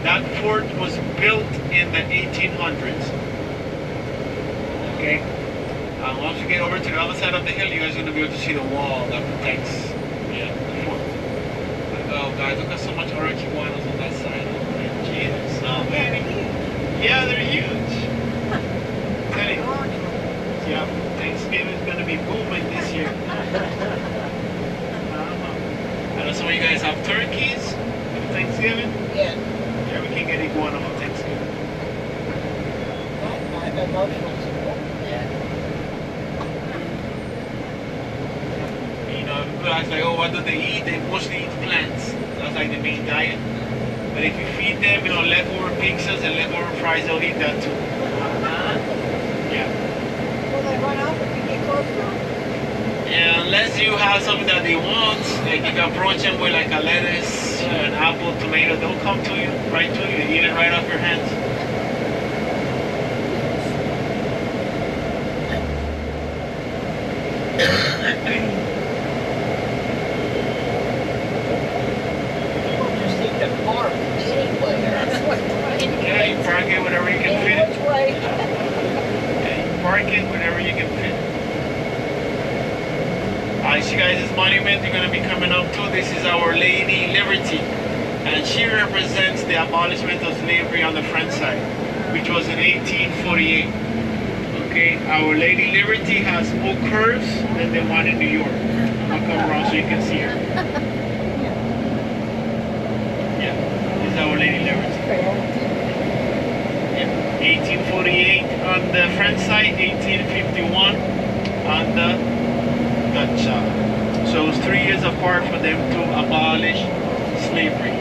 That fort was built in the 1800s. Okay? Once you get over to the other side of the hill, you guys are going to be able to see the wall that protects the fort. Oh guys, look at so much orange iguanas on that side. Jesus, so many. Yeah, they're huge. Tell you. Yeah, Thanksgiving is going to be booming this year. I know some of you guys have turkeys for Thanksgiving. Yeah. Yeah, we can get iguana for Thanksgiving. My emotional support for that. People ask like, oh, what do they eat? They mostly eat plants. That's like the main diet. But if you feed them, leftover pizzas and leftover fries, they'll eat that too. Yeah. Will they run off if you get close to them? And unless you have something that they want, like you can approach them with like a lettuce, an apple, tomato, they'll come to you, right to you, eat it right off your hands. Yeah, you park it wherever you can fit it. Yeah, you park it wherever you can fit it. I see guys, this monument you're going to be coming up to, this is Our Lady Liberty. And she represents the abolishment of slavery on the French side, which was in 1848. Okay, Our Lady Liberty has more curves than the one in New York. I'll come around so you can see her. Yeah, this is Our Lady Liberty. Yeah, 1848 on the French side, 1851 on the Dutch side. So it was 3 years apart for them to abolish slavery.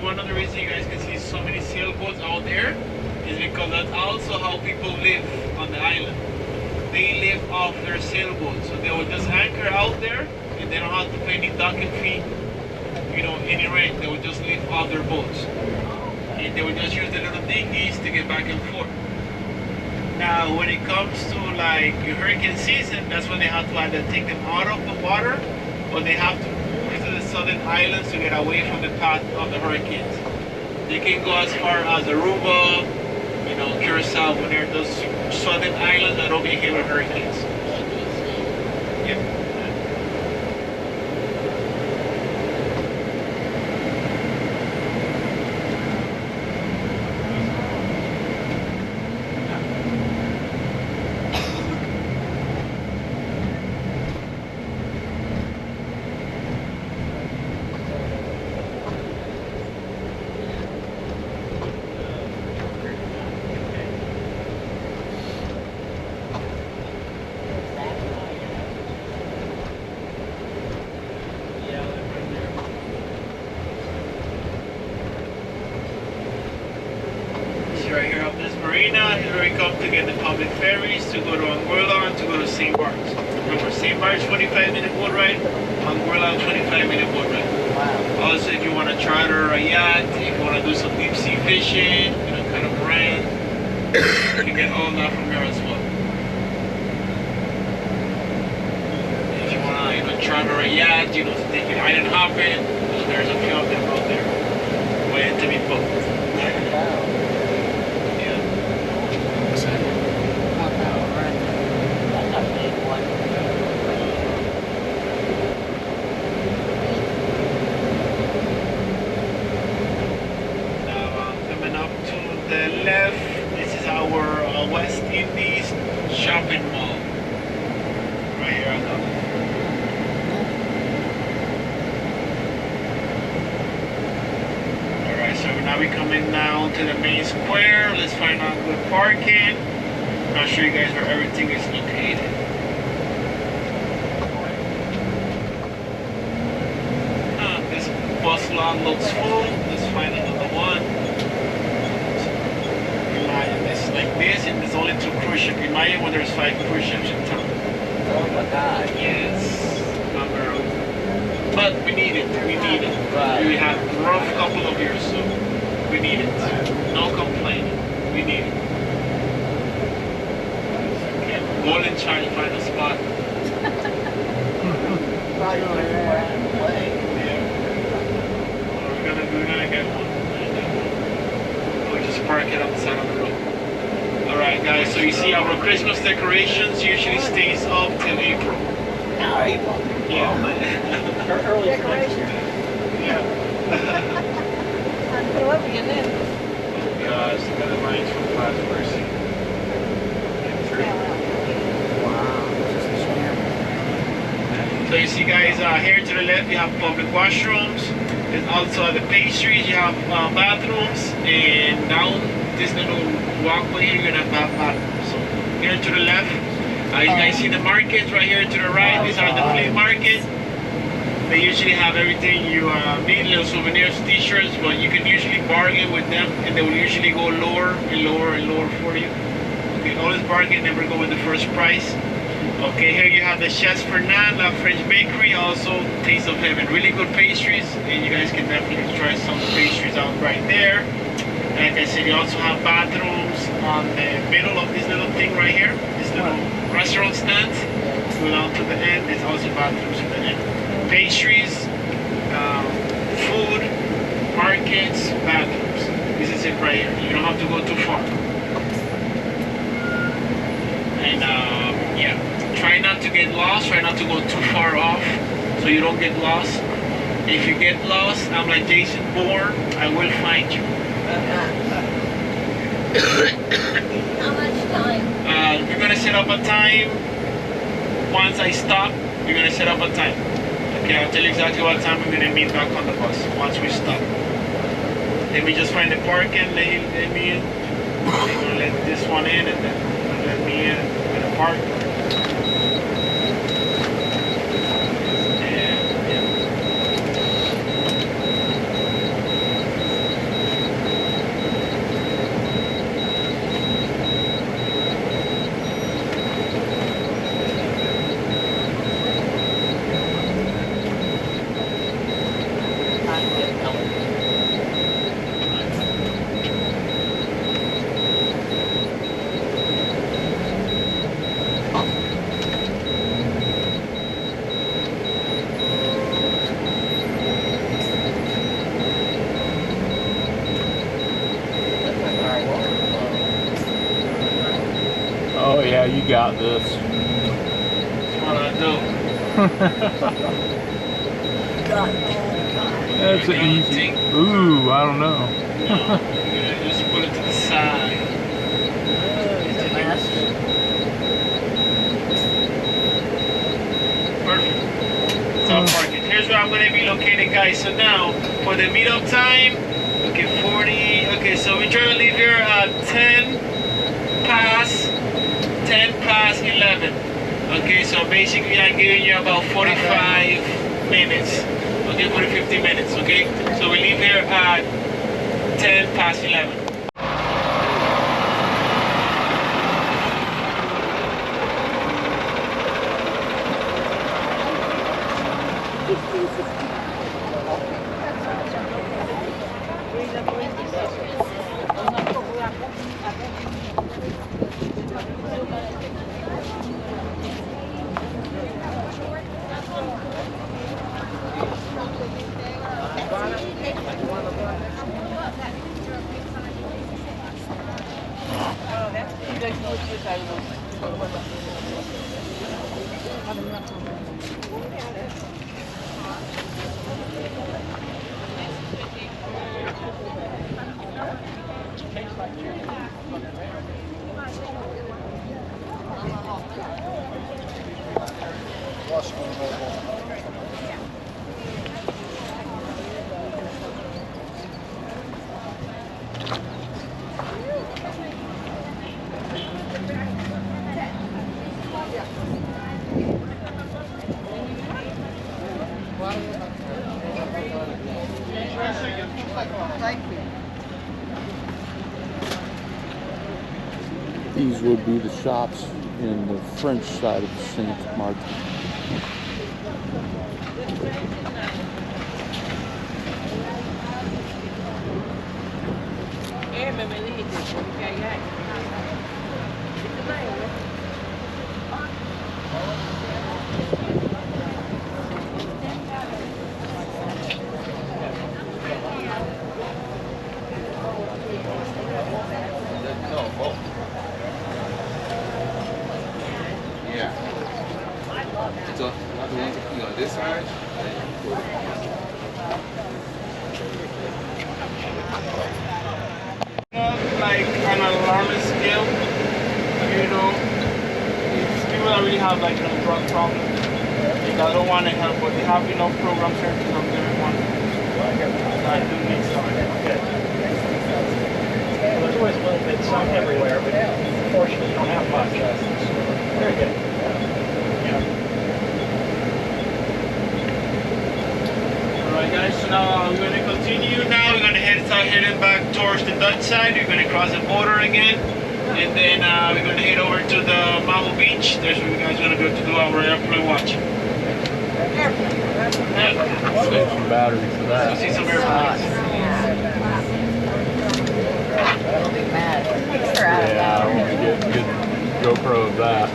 One of the reasons you guys can see so many sailboats out there is because that's also how people live on the island. They live off their sailboats, so they will just anchor out there and they don't have to pay any docking fee, any rent. They will just live off their boats, and they will just use the little dinghies to get back and forth. Now, when it comes to like hurricane season, that's when they have to either take them out of the water or they have to to the southern islands to get away from the path of the hurricanes. They can go as far as Aruba, Curacao, when they're those southern islands that don't get hit with hurricanes. Yeah. Right here up this marina is where we come to get the public ferries to go to Anguilla and to go to St. Bart's. Remember, St. Bart's 25-minute boat ride, Anguilla 25-minute boat ride. Wow. Also, if you want to charter a yacht, if you want to do some deep sea fishing, kind of rent, you can get all that from here as well. If you want to charter a yacht, to take your island hopping, there's a few of them out there waiting to be booked. West Indies shopping mall. Right here on the left. Alright, so now we're coming down to the main square. Let's find out good parking. I'll show you guys where everything is located. This bus lot looks full. Let's find another one. It's like this, and there's only 2 cruise ships. Imagine when there's 5 cruise ships in town. Oh my God. Yes. But we need it. We need it. Right. We had a rough couple of years, so we need it. No complaining. We need it. Okay, go and try to find a spot. Probably where I'm playing. Yeah. We're gonna get one. We'll just park it on the side of the road. Alright guys, so you see our Christmas decorations usually stays up till April. Now April. Yeah. Early Decorations. Yeah. I'm Caribbean then. Oh gosh, look at the lines from God's mercy. So you see guys, here to the left you have public washrooms. There's also the pastries. You have bathrooms, and down this little walkway here, you're gonna have bathrooms. So here to the left, you guys see the markets right here to the right. These are the flea market. They usually have everything you need, little souvenirs, t-shirts, but you can usually bargain with them, and they will usually go lower and lower and lower for you. Okay, always bargain, never go with the first price. Okay, here you have the Chefs Fernand, La French Bakery, also Taste of Heaven. Really good pastries, and you guys can definitely try some of the pastries out right there. Like I said, you also have bathrooms on the middle of this little thing right here, this little restaurant stand. Go down to the end, there's also bathrooms at the end. Pastries, food, markets, bathrooms. This is it right here. You don't have to go too far. And yeah, try not to get lost, try not to go too far off so you don't get lost. If you get lost, I'm like Jason Bourne, I will find you. How much time? We're gonna set up a time. Once I stop, we're gonna set up a time. Okay, I'll tell you exactly what time we're gonna meet back on the bus once we stop. Let me just find the parking, let me in. They're gonna let this one in and then let me in with the park. Oh yeah, you got this. That's what I do. That's an easy. Ooh, I don't know. No, you're gonna just put it to the side. Perfect. So parking. Here's where I'm gonna be located, guys. So now for the meetup time, okay, 40. Okay, so we try to leave here at 10 past 11. Okay, so basically I'm giving you about 45 minutes. Okay, 50 minutes. Okay, so we leave here at 10 past 11. These would be the shops in the French side of St. Maarten. This side? Like an alarmist skill, you know, it's people that really have like a drug problem. Like, I don't want to help, but they have enough programs here to help everyone. Not doing it, so good. Well, there's always a little bit, some everywhere, but fortunately you don't have much. Very good. Yeah. Alright guys, so now we're going to continue now. We're going to start heading back towards the Dutch side. We're going to cross the border again. And then we're going to head over to the Maho Beach. There's where you guys are going to go to do our airplane watch. Save some battery for So that. see some airplanes. I'll be mad. They're out of Yeah, I battery. want to get a good GoPro of that.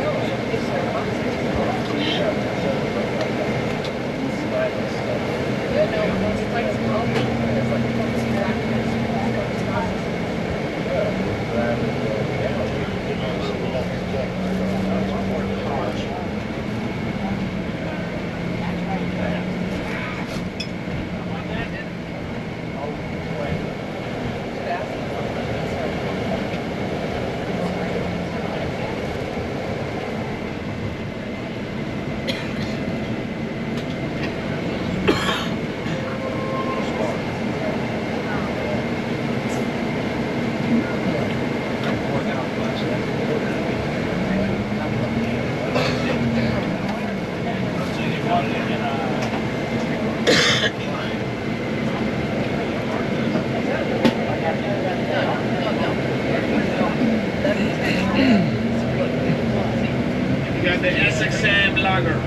You got the SXM lager.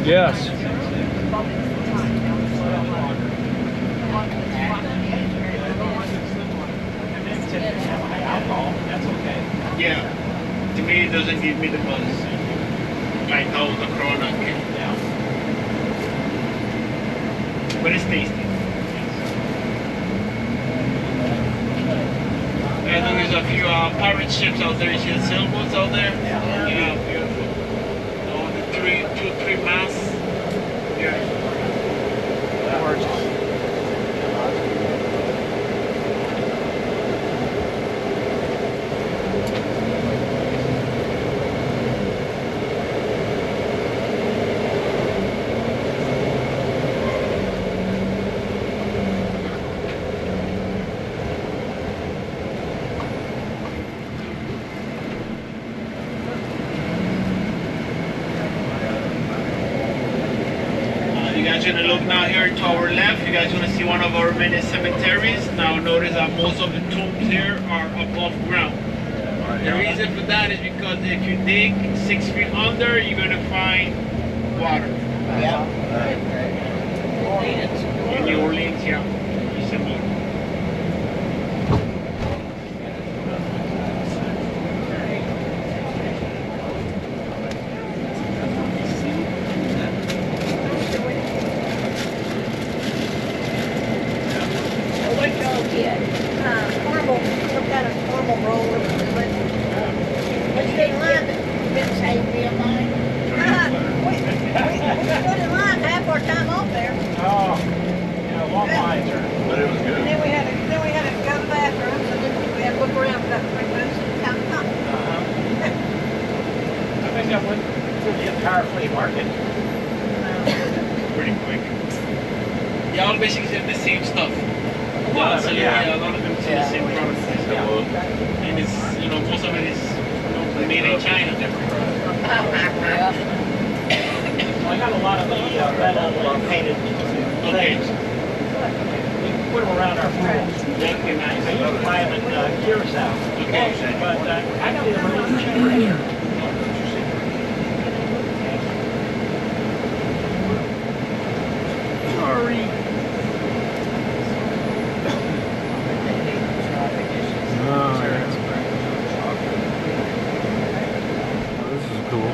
Yes. Alcohol, that's okay. Yeah. To me, it doesn't give me the buzz. I know the Corona can. Yeah. But it's tasty. And there's a few pirate ships out there. You see the sailboats out there? Yeah, beautiful. Oh, the 3 masts. Beautiful. Gorgeous. You guys are gonna look now here to our left. You guys wanna see one of our many cemeteries. Now notice that most of the tombs here are above ground. The reason for that is because if you dig 6 feet under, you're gonna find water. Yeah. In New Orleans, yeah. Similar. What y'all get? Caramel, some kind of caramel roll or something. What's they lime? Didn't say real lime. We put in line half our time off there. Oh, yeah, long lines are. But it was And good. then we had to go to the bathroom, so then we had to look around for that big boots and come. I think I went to the entire flea market. Pretty quick. Yeah, all basically the same stuff. A lot of it, yeah. A lot of them sell the same products. And it's, most of it is made in China. So I got a lot of the metal painted things. We put them around our pool. Okay, nice. I used to buy them in Curacao. Okay. But I got them a little cheaper here. Sorry. Oh, this is cool.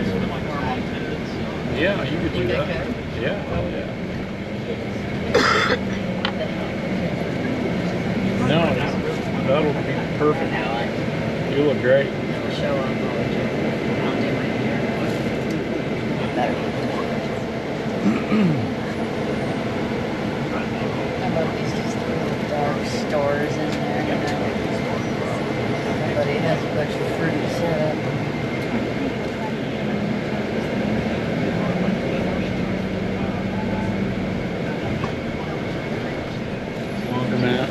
dress with formal attendance. Yeah, you could do Think I that. could? Yeah, hell yeah. No, that'll be perfect. Now I You look great. will show up. I'll do my hair. Better. I love these just little dark stores in there, you know. Everybody has a bunch of fruit set up. Laundromat.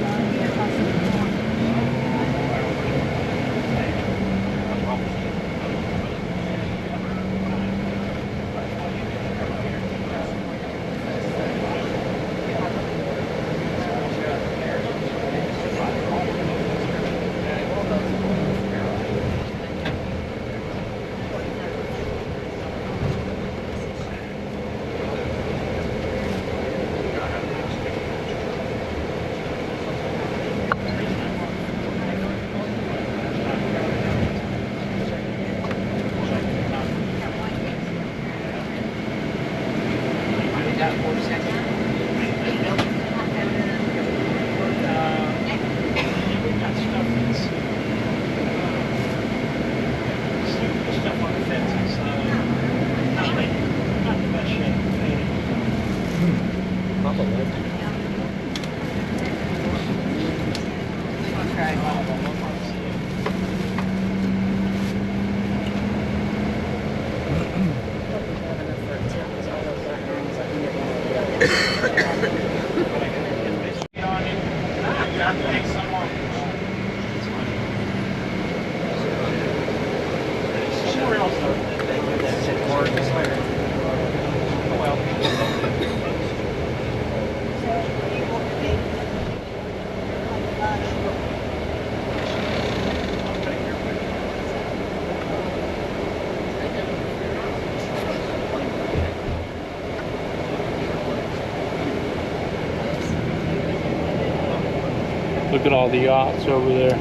Look at all the yachts over there.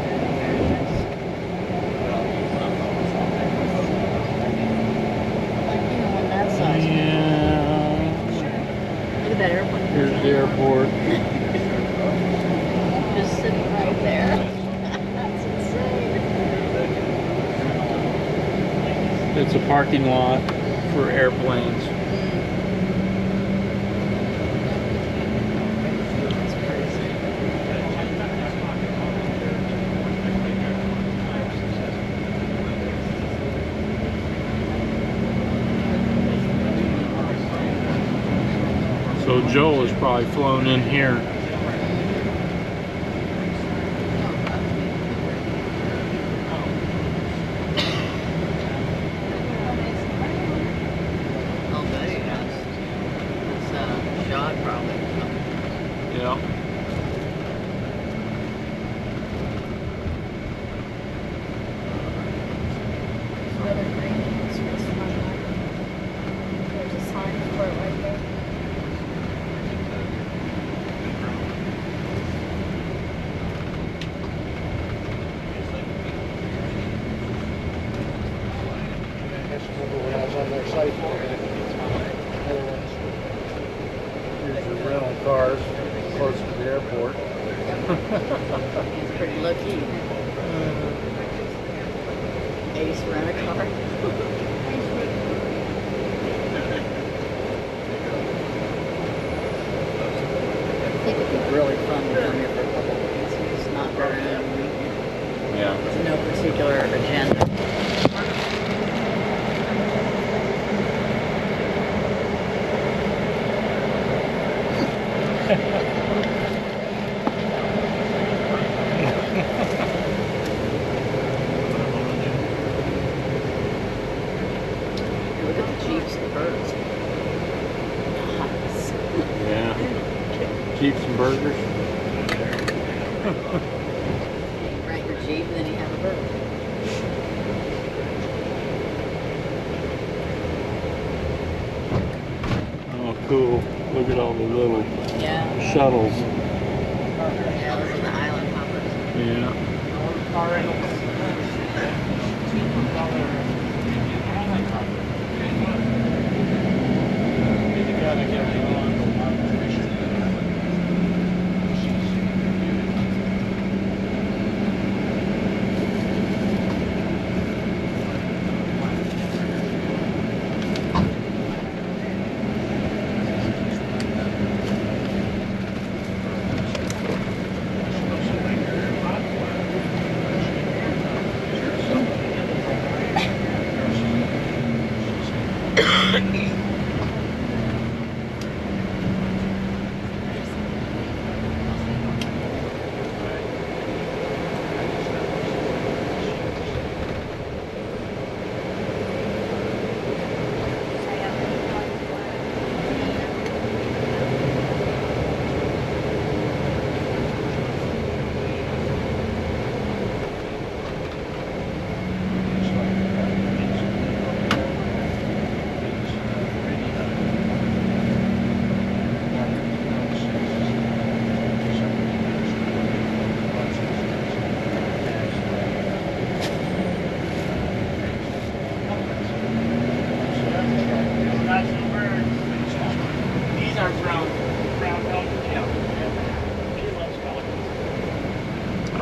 Yeah. Look at that airplane. Here's the airport. Just sitting right there. That's insane. It's a parking lot for airplanes. So Joel has probably flown in here. Oh, buddy, that's shot probably. Yeah. There's a sign for it right there. Here's the rental cars close to the airport. He's pretty lucky. Ace Rent-A-Car. I think it'd be really fun to come here for a couple of weeks and just not go around. Yeah. There's no particular agenda. Look at the Jeeps, the birds. Nice. Yeah. Jeeps and burgers. You rent your Jeep and then you have a burger. Oh, cool. Look at all the little Yeah. shuttles. Yeah, those are the island hoppers. Yeah.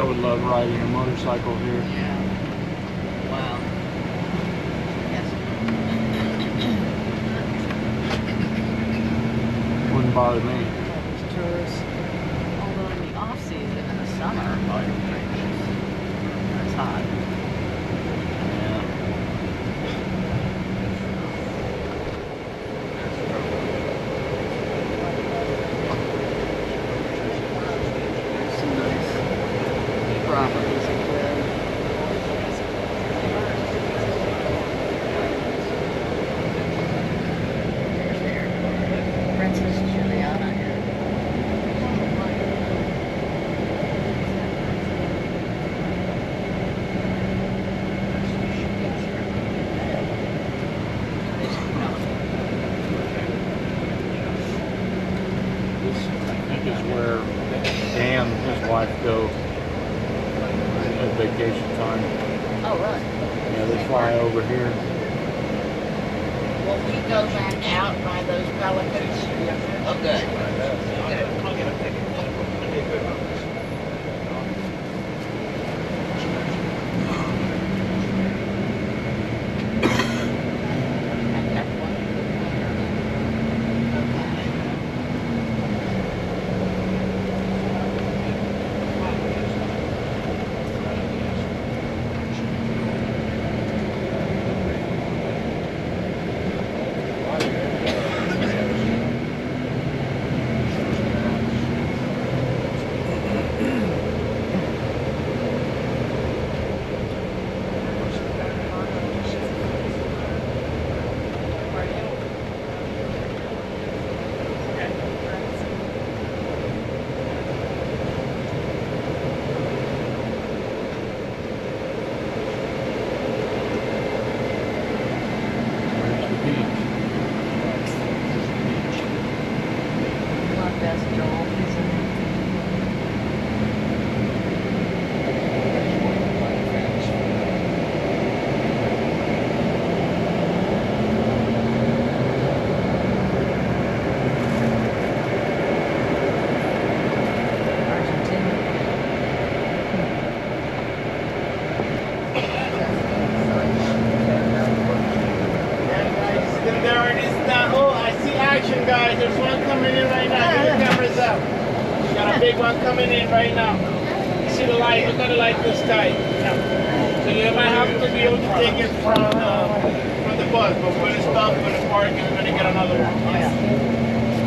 I would love riding a motorcycle here. Yeah. Wow. Yes. Wouldn't bother me. Although in the off season, in the summer, it's hot. Some nice properties up there. Princess Juliana here. This, I think, is where Dan and his wife go at vacation time. Oh, really? Yeah, they fly over here. Will we go back out by those pelicans? Oh, good. I'll get a picture. It'll be a good one. Where's the beach? Not best Joel. I see action, guys. There's one coming in right now. Get your cameras up. We got a big one coming in right now. You see the light? Look at the light this tight. So you might have to be able to take it from the bus, but we're gonna stop, we're gonna park, and we're gonna get another one.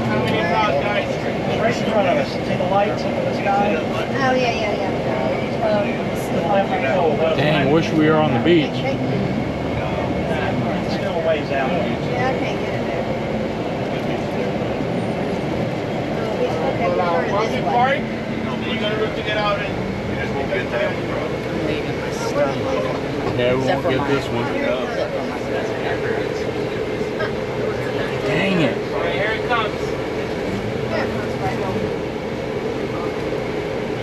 Coming in out, guys. Right in front of us. See the lights up in the sky? Oh, yeah. Dang, wish we were on the beach. It's still a ways out. Yeah, I can't get it there. Oh, Once you park, then you're gonna look to get out and you just won't get that. Leaving my stuff. Yeah, we Except won't for get my- this one. Except for my Dang it. Alright, here it comes.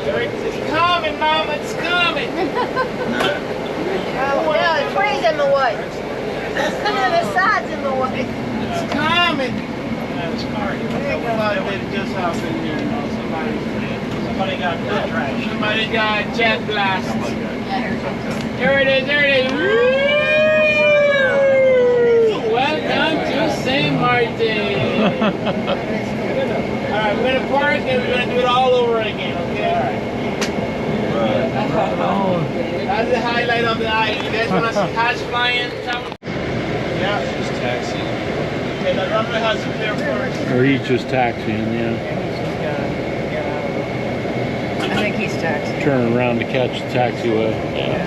It's coming, Mama, it's coming. Oh, yeah, the tree's in the way. The side's in the way. It's coming. That's car. It just happened here. You know, Somebody got trash. somebody got jet blast. Yeah, here it comes. There it is, there it is. Woo! Welcome to St. Martin. Alright, we're gonna park and we're gonna do it all over again, okay? That's the highlight of the island. You guys wanna see hats flying? Yeah. Just taxi. Okay, the runway has to clear first. Or he's just taxiing, yeah. I think he's taxing. Turning around to catch the taxiway. Yeah.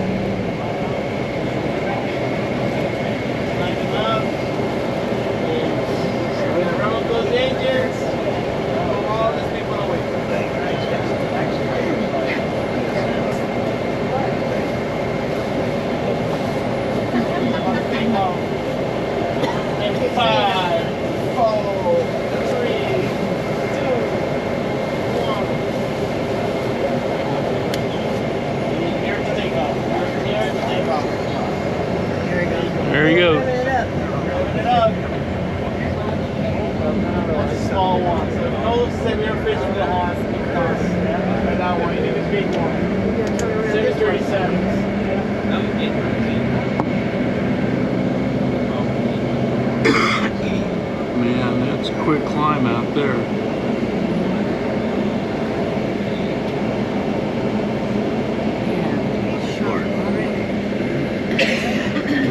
Lighten up. Around those engines. All these people away. In 5, 4, 3, 2, 1. Here to take off. February 7th. Man, that's a quick climb out there.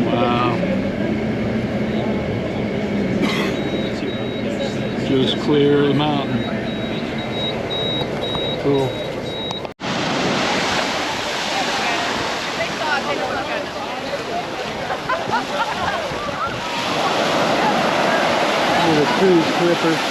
Wow. Just clear of the mountain. Cool. Little cruise clipper.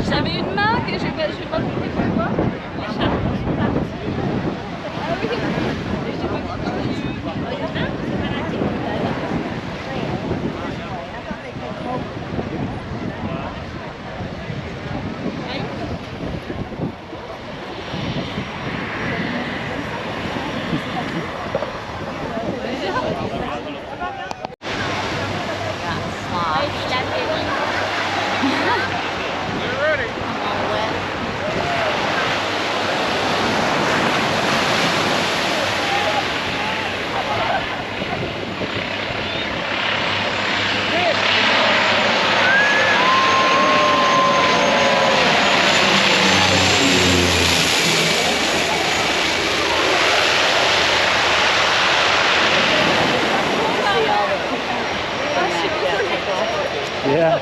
J'avais une marque et je vais pas trouver quoi. Yeah.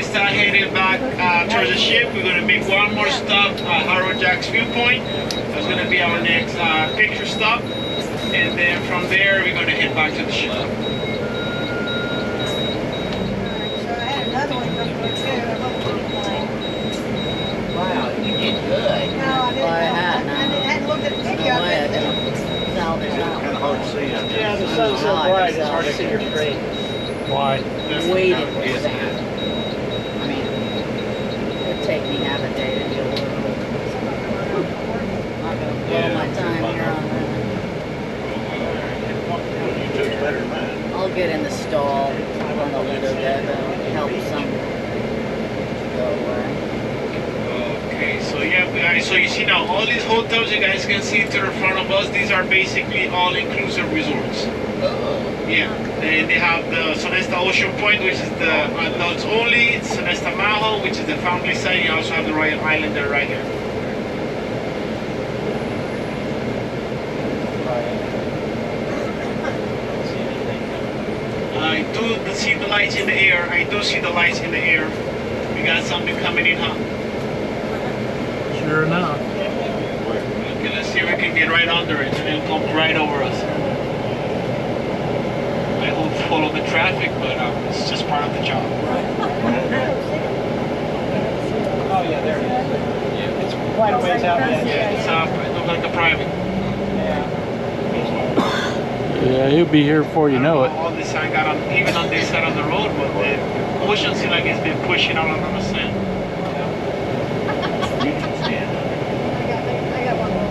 start heading back towards the ship. We're gonna make one more stop at Harbor Jack's viewpoint. That's gonna be our next picture stop. And then from there, we're gonna head back to the ship. So I had another one come through too. I hope you didn't mind. Wow, you did good. No, I didn't. Well, I had, I hadn't looked at the video. no way I didn't salvage out. Yeah, the sun's so bright, it's hard to see your face. Why? Waited for that. I mean, it'd take me half a day to do it. I'm gonna blow my time here on that. I'll get in the stall on the window deck and help some go away. Okay, so yeah, guys, so you see now all these hotels you guys can see to the front of us, these are basically all-inclusive resorts. Yeah, they have the Sonesta Ocean Point, which is the adults only, Sonesta Maho, which is the family side. You also have the Royal Islander right here. I do see the lights in the air. I do see the lights in the air. We got something coming in, huh? Sure enough. Okay, let's see if we can get right under it and then come right over us. I hope to follow the traffic, but it's just part of the job. Oh yeah, there it is. Yeah, it's quite a ways out there. Yeah, it's it looks like a private. Yeah. Yeah, he'll be here before you know it. All this sign got on, even on this side of the road, but the ocean seems like it's been pushing out on the sand. I got one more.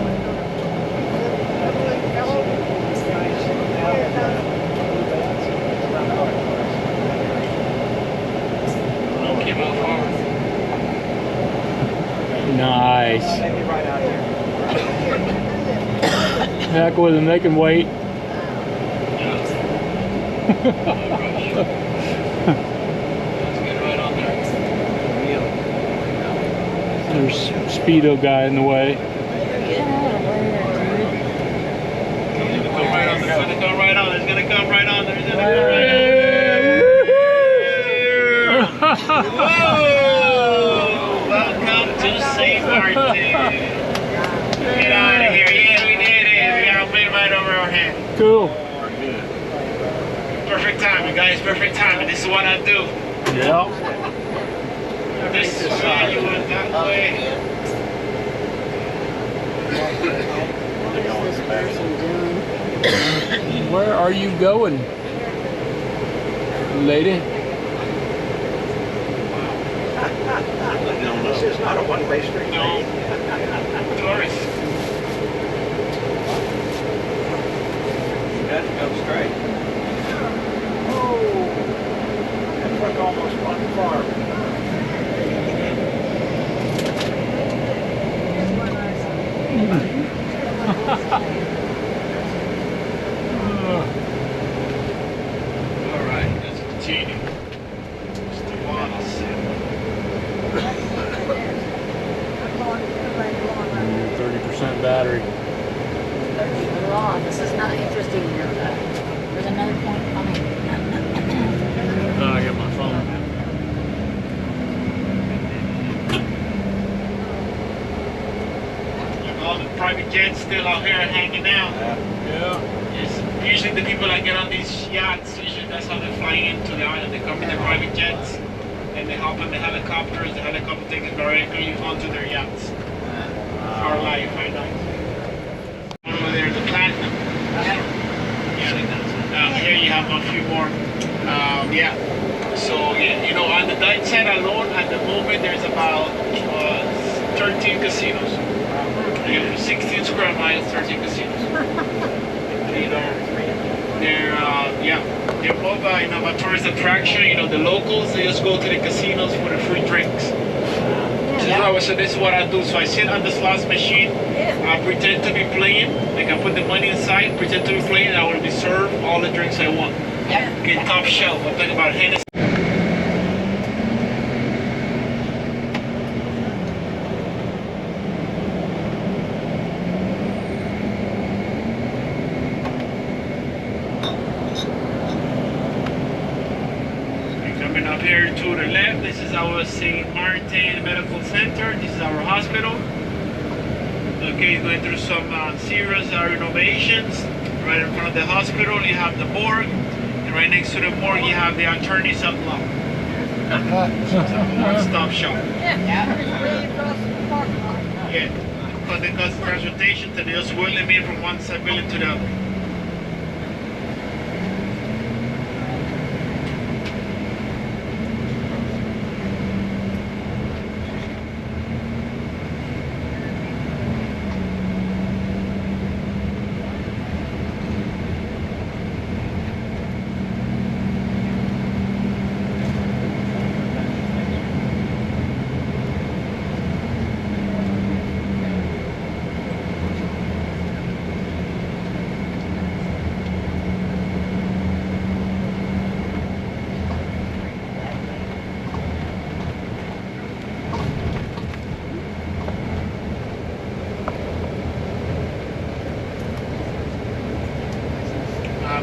Okay, move forward. Nice. Maybe right out here. Heck with them, they can wait. Let's get right on there. There's Speedo guy in the way. It's gonna come right on there. It's gonna come right on there. It's gonna come right on there. It's gonna come right on there. Whoa! Welcome to St. Maarten. Get out of here. Yeah, we did it. We got a plane right over our head. Cool. Perfect timing, guys. Perfect timing. This is what I do. Yeah. This is why you went that way. What is this person doing? Where are you going, lady? This is not a one-way street. No. Tourists. You got to go straight. That truck almost went far. Alright, let's continue. Mr. Wallace. 30% battery. They're on. This is not interesting here. There's another point coming. I got my phone. All the private jets still out here hanging out. Yeah. It's usually the people that get on these yachts, usually that's how they fly into the island. They come in their private jets and they hop on the helicopters. The helicopter takes them directly onto their yachts. Our life, I know. Over there, the platinum. Here you have a few more. Yeah. So, you know, on the dive side alone, at the moment, there's about 13 casinos. 16 square miles, 13 casinos. They're both, you know, a tourist attraction. You know, the locals, they just go to the casinos for the free drinks. So this is what I do. So I sit on the slots machine. I pretend to be playing. Like I put the money inside, pretend to be playing, and I will be served all the drinks I want. Get top shelf. I'm talking about Hennessy. Coming up here there to the left, this is our St. Maarten Medical Center. This is our hospital. Okay, going through some serious renovations. Right in front of the hospital, you have the morgue. And right next to the morgue, you have the attorney's law. One-stop shop. Yeah, but because transportation, they just will limit from one side building to the other.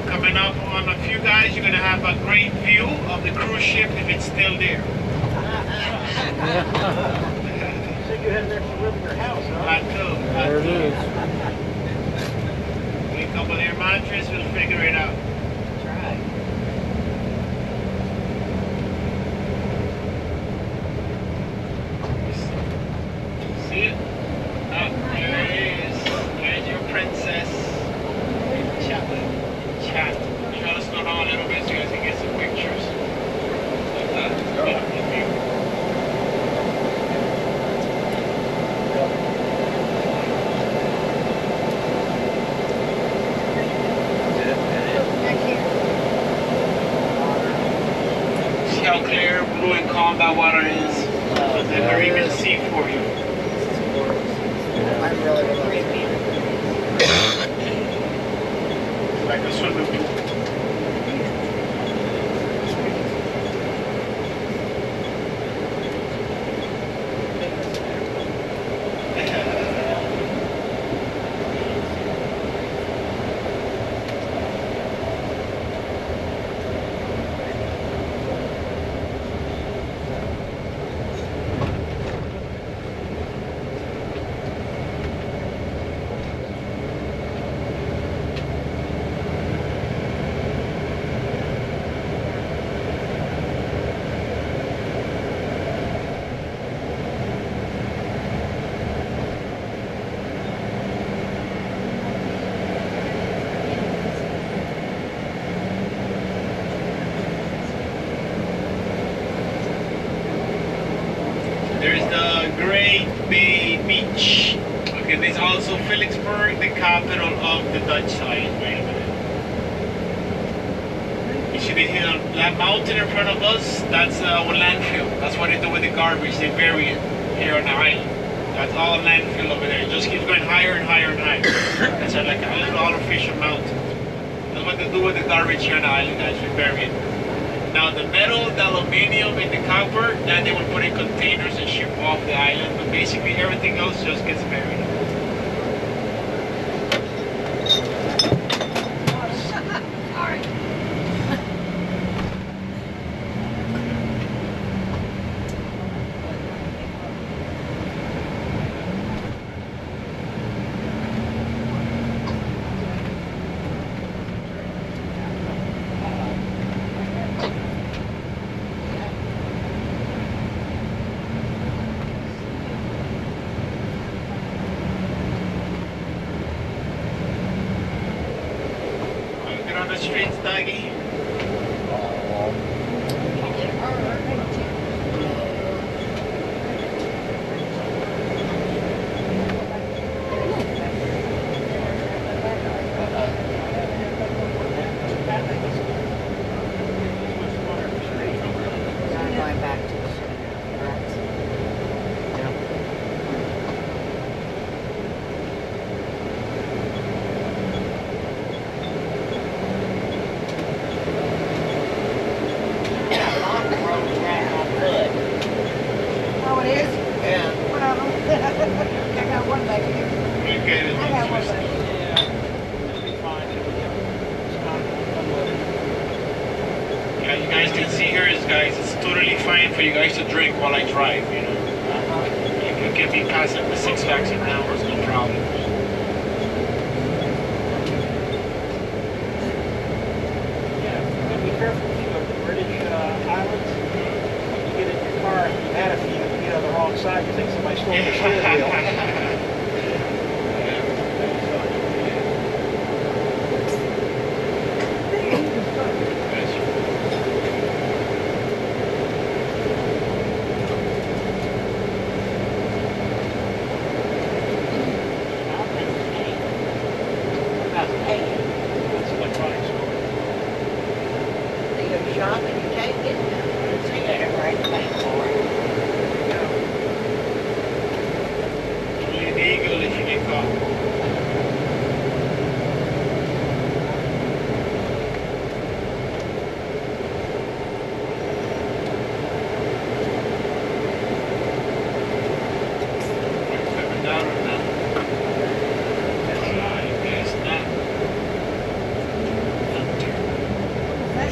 Coming up on a few guys, you're gonna have a great view of the cruise ship if it's still there. So you had an extra room in your house, huh? I do. There it is. Get a couple of air mattress, we'll figure it out. See it? Oh, there it is. There's your princess. Chat. Try to slow down a little bit so you guys can get some pictures. Like that. Beautiful view. See how clear, blue and calm that water is? The Caribbean Sea for you. I'm really Caribbean. Like a swimming pool. There's the Great Bay Beach. Okay, there's also Philipsburg, the capital of the Dutch side. Wait a minute. You see the hill, that mountain in front of us? That's our landfill. That's what they do with the garbage. They bury it here on the island. That's all landfill over there. It just keeps going higher and higher and higher. It's like a little artificial mountain. That's what they do with the garbage here on the island, guys. We bury it. Now the metal, the aluminium, and the copper, that they will put in containers and ship off the island, but basically everything else just gets buried. Get on the streets, doggy. Going back to the ship. Oh, it is? Yeah. Well, I got one back here. Okay, I got one back here. Yeah, you guys can see here is, guys, it's totally fine for you guys to drink while I drive, you know. You can be passing the 6 packs an hour, it's no problem. Yeah, and be careful if you go to the British Islands. You get in your car and you had a few, you get on the wrong side, you think somebody stole your steering wheel. It's electronic store. You go shopping, you can't get it. See everybody paying for it. Only legal if you get caught. Coming down or not? It's not.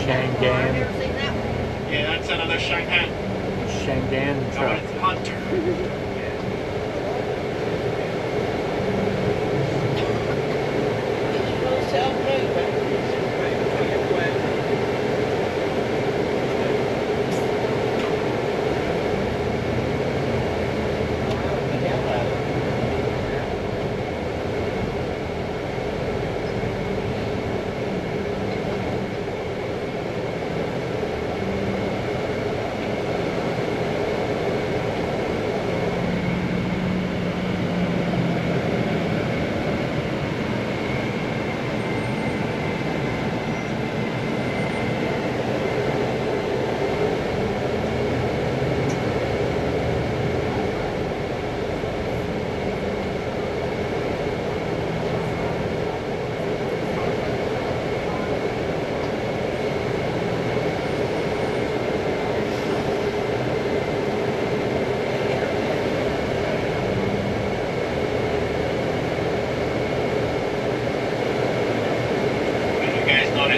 Shangan. I've never seen that one. Yeah, that's another Shanghai. Shangan That truck. one's Hunter. It's real self-moving.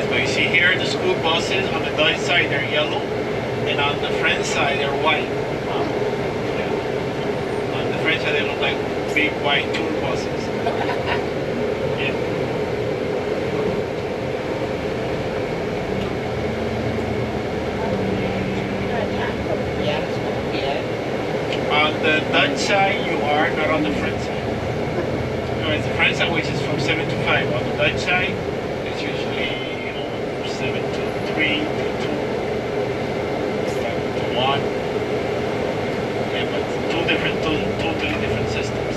But you see here, the school buses on the Dutch side they're yellow, and on the French side they're white. Yeah. On the French side they look like big white tour buses. Yeah. On the Dutch side you are, not on the French side. No, it's the French side which is from 7 to 5. On the Dutch side it's usually 7 to 3 to 2, 7 to 1. Yeah, but totally different systems.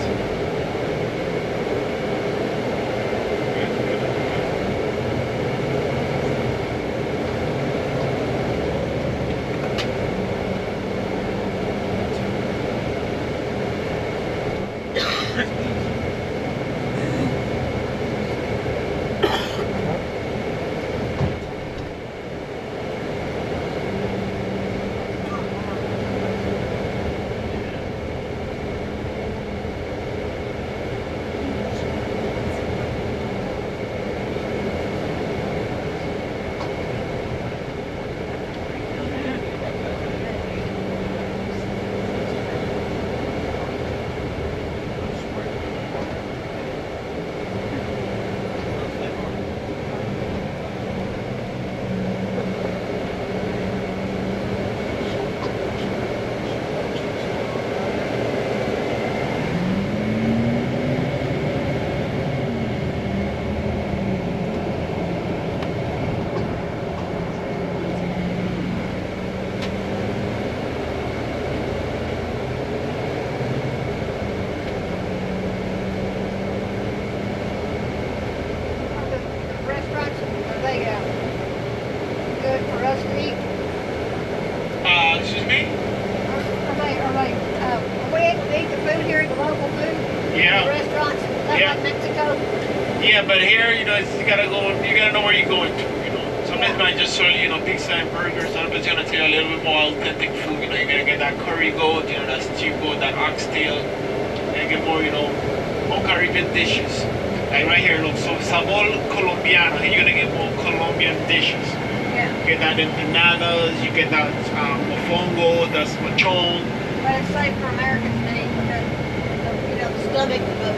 Restaurants, are they good for us to eat? Excuse me? Are we able to eat the food here, the local food? Yeah. The restaurants, Yeah. like Mexico? Yeah, but here, you gotta know where you're going to, Sometimes I just serve, pizza and burgers, sometimes you're gonna take a little bit more authentic food, you're gonna get that curry goat, that stew goat, that oxtail, and get more, more Caribbean dishes. Like right here, look, so sabor colombiano, and you're gonna get more Colombian dishes. Yeah. get that empanadas, you get that mofongo, that's machon. But it's safe for Americans to eat because, the stomach of,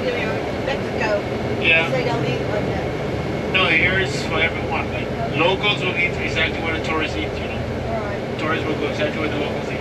Mexico. Yeah. They don't eat like that. No, here is for everyone. Like locals will eat exactly what the tourists eat. Right. Tourists will go exactly where the locals eat.